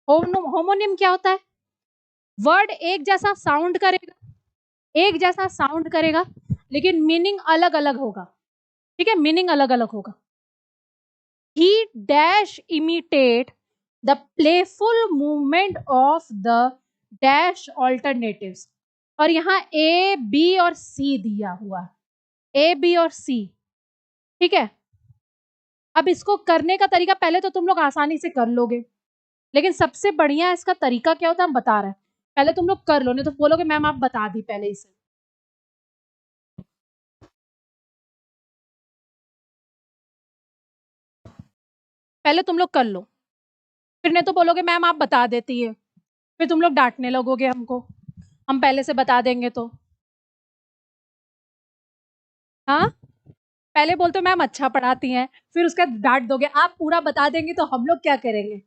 होमोनिम क्या होता है? वर्ड एक जैसा साउंड करेगा, एक जैसा साउंड करेगा, लेकिन मीनिंग अलग अलग होगा। ठीक है, मीनिंग अलग अलग होगा। ही dash imitate the playful movement of the dash alternatives. और यहाँ ए बी और सी दिया हुआ है, ए बी और सी। ठीक है, अब इसको करने का तरीका पहले तो तुम लोग आसानी से कर लोगे, लेकिन सबसे बढ़िया इसका तरीका क्या होता है हम बता रहे हैं। पहले तुम लोग कर लो, नहीं तो बोलोगे मैम आप बता दी पहले इसे। पहले तुम लोग कर लो, फिर नहीं तो बोलोगे मैम आप बता देती है, फिर तुम लोग डांटने लगोगे हमको, हम पहले से बता देंगे तो। हाँ, पहले बोलते मैम अच्छा पढ़ाती हैं, फिर उसका डांट दोगे, आप पूरा बता देंगे तो हम लोग क्या करेंगे।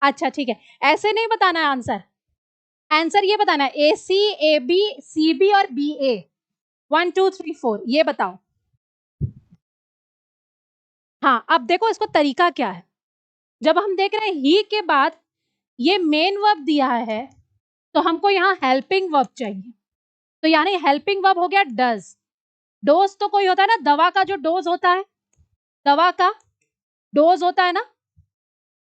अच्छा ठीक है, ऐसे नहीं बताना है आंसर, आंसर ये बताना है ए सी, ए बी, सी बी और बी ए, 1 2 3 4 ये बताओ। हाँ, अब देखो इसको तरीका क्या है। जब हम देख रहे हैं ही के बाद ये मेन वर्ब दिया है, तो हमको यहाँ हेल्पिंग वर्ब चाहिए। तो यानी हेल्पिंग वर्ब हो गया डज। डोज तो कोई होता है ना, दवा का जो डोज होता है, दवा का डोज होता है ना,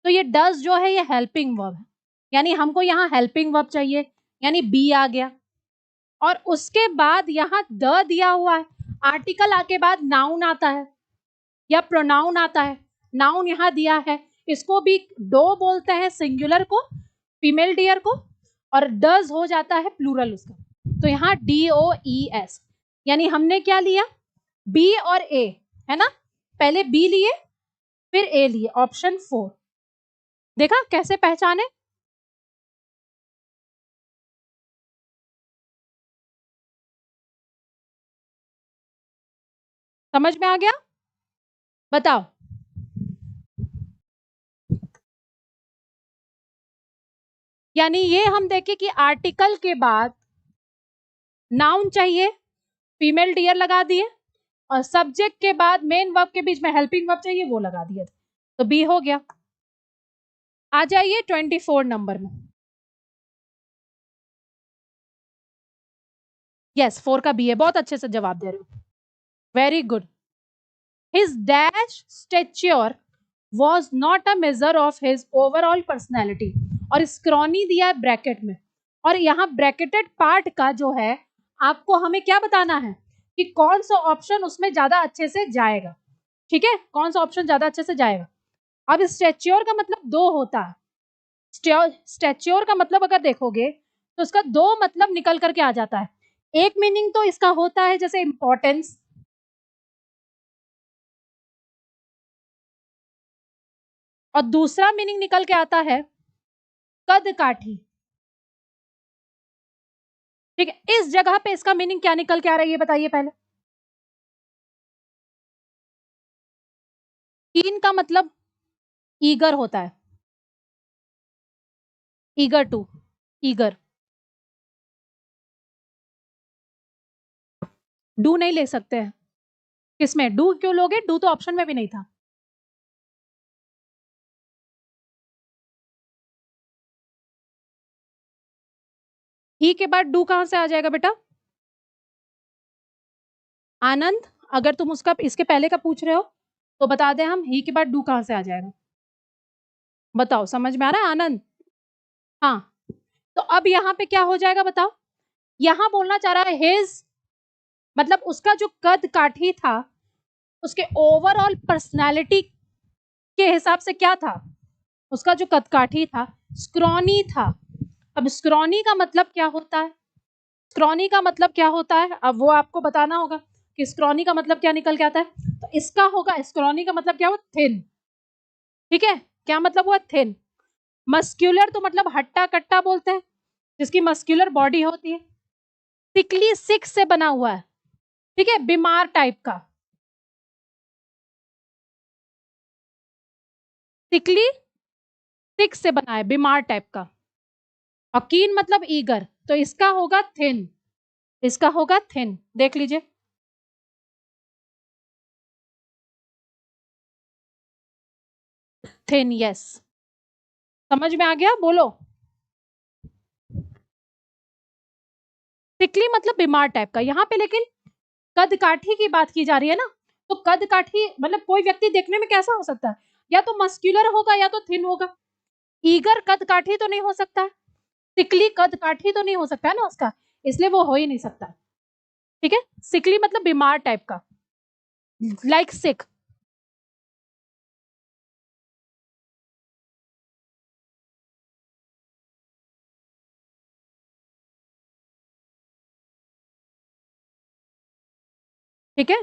तो ये डज जो है ये हेल्पिंग वर्ब है, यानी हमको यहाँ हेल्पिंग वर्ब चाहिए, यानी बी आ गया। और उसके बाद यहाँ द दिया हुआ है, आर्टिकल आके बाद नाउन आता है या प्रोनाउन आता है। नाउन यहाँ दिया है, इसको भी डो बोलते हैं सिंगुलर को, फीमेल डियर को, और डज हो जाता है प्लूरल उसका। तो यहाँ DOES, यानी हमने क्या लिया, बी और ए, है ना, पहले बी लिए फिर ए लिए, ऑप्शन 4। देखा कैसे पहचाने? समझ में आ गया? बताओ। यानी ये हम देखें कि आर्टिकल के बाद नाउन चाहिए, फीमेल डियर लगा दिए, और सब्जेक्ट के बाद मेन वर्ब के बीच में हेल्पिंग वर्ब चाहिए, वो लगा दिए, तो बी हो गया। आ जाइए 24 नंबर में। यस, 4 का बी है, बहुत अच्छे से जवाब दे रहे हो, very good. His dash stature was not a measure of his overall personality। और स्क्रॉनी दिया है ब्रैकेट में, और यहाँ ब्रैकेटेड पार्ट का जो है आपको हमें क्या बताना है कि कौन सा ऑप्शन उसमें ज्यादा अच्छे से जाएगा। ठीक है, कौन सा ऑप्शन ज्यादा अच्छे से जाएगा। अब स्टेच्योर का मतलब दो होता है, स्टेच्योर का मतलब अगर देखोगे तो उसका दो मतलब निकल करके आ जाता है। एक मीनिंग तो इसका होता है जैसे इंपॉर्टेंस, और दूसरा मीनिंग निकल के आता है कद काठी। ठीक है, इस जगह पे इसका मीनिंग क्या निकल के आ रहा है ये बताइए पहले। कीन का मतलब ईगर होता है, ईगर टू, ईगर। डू नहीं ले सकते हैं, किसमें डू क्यों लोगे, डू तो ऑप्शन में भी नहीं था। ही के बाद डू कहां से आ जाएगा बेटा? आनंद, अगर तुम उसका इसके पहले का पूछ रहे हो तो बता दें हम, ही के बाद डू कहां से आ जाएगा, बताओ, समझ में आ रहा है आनंद? हाँ, तो अब यहाँ पे क्या हो जाएगा बताओ। यहाँ बोलना चाह रहा है हिज, मतलब उसका जो कद काठी था उसके ओवरऑल पर्सनालिटी के हिसाब से क्या था, उसका जो कदकाठी था स्क्रॉनी था। अब स्क्रॉनी का मतलब क्या होता है, स्क्रॉनी का मतलब क्या होता है, अब वो आपको बताना होगा कि स्क्रॉनी का मतलब क्या निकल के आता है। तो इसका होगा, स्क्रॉनी का मतलब क्या हुआ, थिन। ठीक है, क्या मतलब हुआ, थिन। मस्क्यूलर तो मतलब हट्टा कट्टा बोलते हैं, जिसकी मस्क्यूलर बॉडी होती है। सिकली, सिक से बना हुआ है, ठीक है, बीमार टाइप का। सिकली, सिक से बना है, बीमार टाइप का। और कीन मतलब ईगर, तो इसका होगा थिन, इसका होगा थिन, देख लीजिए। Thin, yes. समझ में आ गया? बोलो। सिकली मतलब बीमार टाइप का। यहाँ पे लेकिन कद काठी की बात की जा रही है ना, तो कद काठी मतलब कोई व्यक्ति देखने में कैसा हो सकता है? या तो मस्क्यूलर होगा या तो थिन होगा। ईगर कद काठी तो नहीं हो सकता है, सिकली कद काठी तो नहीं हो सकता है ना उसका, इसलिए वो हो ही नहीं सकता। ठीक है, सिकली मतलब बीमार टाइप का, लाइक सिक। ठीक है,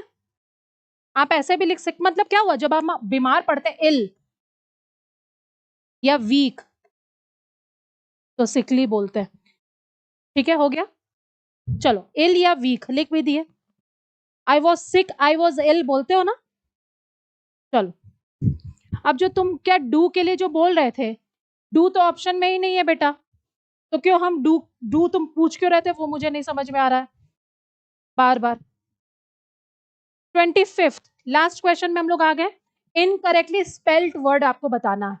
आप ऐसे भी लिख सकते, मतलब क्या हुआ जब हम बीमार पड़ते हैं, इल या वीक, तो सिकली बोलते हैं। ठीक है, हो गया। चलो, इल या वीक लिख भी दिए। I was sick, I was ill बोलते हो ना। चलो, अब जो तुम क्या डू के लिए जो बोल रहे थे, डू तो ऑप्शन में ही नहीं है बेटा, तो क्यों हम डू डू तुम पूछ क्यों रहे थे, वो मुझे नहीं समझ में आ रहा है बार बार। 25th लास्ट क्वेश्चन में हम लोग आ गए। इनकरेक्टली स्पेल्ड वर्ड आपको बताना है,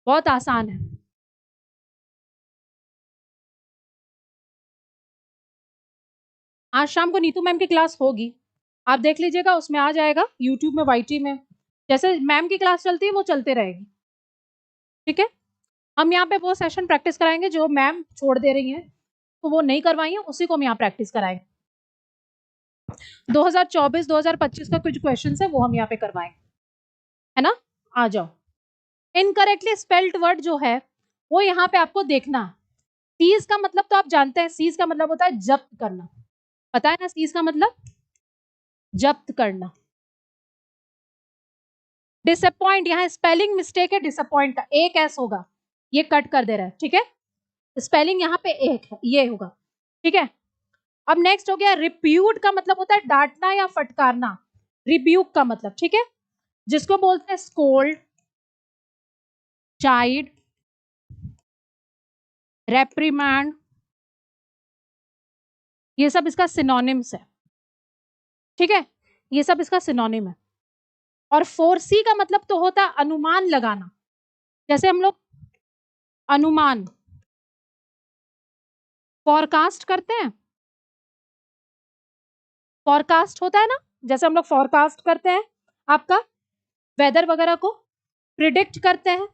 बहुत आसान है। आज शाम को नीतू मैम की क्लास होगी, आप देख लीजिएगा, उसमें आ जाएगा यूट्यूब में, वाईटी में, जैसे मैम की क्लास चलती है वो चलते रहेगी। ठीक है, हम यहाँ पे वो सेशन प्रैक्टिस कराएंगे जो मैम छोड़ दे रही हैं, तो वो नहीं करवाई है, उसी को हम यहाँ प्रैक्टिस कराएंगे। 2024-2025 का कुछ क्वेश्चन है वो हम यहाँ पे करवाएंगे, है ना। आ जाओ। इनकरेक्टली स्पेल्ड वर्ड जो है वो यहाँ पे आपको देखना। सीज का मतलब तो आप जानते हैं, सीज का मतलब होता है जब्त करना, पता है ना, सीज का मतलब जब्त करना। डिसअपॉइंट, यहाँ स्पेलिंग मिस्टेक है डिसअपॉइंट का, एक एस होगा, ये कट कर दे रहा है। ठीक है, स्पेलिंग यहाँ पे एक है, ये होगा। ठीक है, अब नेक्स्ट हो गया रिप्यूट का मतलब होता है डांटना या फटकारना, रिब्यूक का मतलब। ठीक है, जिसको बोलते हैं स्कोल्ड, चाइड, रेप्रीमैंड, ये सब इसका सिनोनिम्स है। ठीक है, ये सब इसका सिनोनिम है। और 4C का मतलब तो होता है अनुमान लगाना, जैसे हम लोग अनुमान फॉरकास्ट करते हैं, फॉरकास्ट होता है ना, जैसे हम लोग फॉरकास्ट करते हैं आपका वेदर वगैरह को, प्रिडिक्ट करते हैं,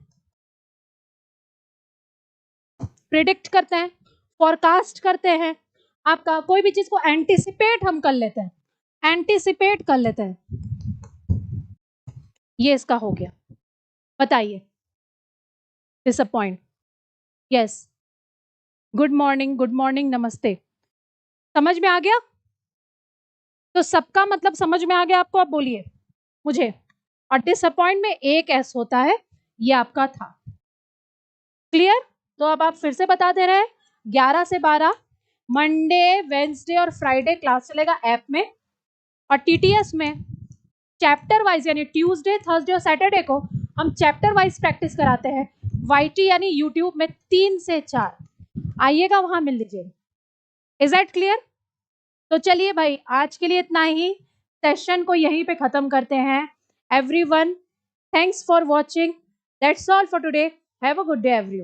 प्रिडिक्ट करते हैं, फॉरकास्ट करते हैं, आपका कोई भी चीज को एंटिसिपेट हम कर लेते हैं, एंटिसिपेट कर लेते हैं, ये इसका हो गया। बताइए, disappoint, yes, good morning, good morning, नमस्ते, समझ में आ गया? तो सबका मतलब समझ में आ गया आपको? अब बोलिए मुझे। और डिसअपॉइंट में एक एस होता है, ये आपका था क्लियर। तो अब आप फिर से बता दे रहे हैं, 11 से 12 मंडे, वेंसडे और फ्राइडे क्लास चलेगा ऐप में, और टीटीएस में चैप्टर वाइज यानी ट्यूसडे, थर्सडे और सैटरडे को हम चैप्टर वाइज प्रैक्टिस कराते हैं, वाईटी यानी यूट्यूब में 3 से 4 आइएगा, वहां मिल लीजिएगा। Is that clear? तो चलिए भाई, आज के लिए इतना ही, सेशन को यहीं पे खत्म करते हैं। Everyone, thanks for watching, that's all for today, have a good day everyone.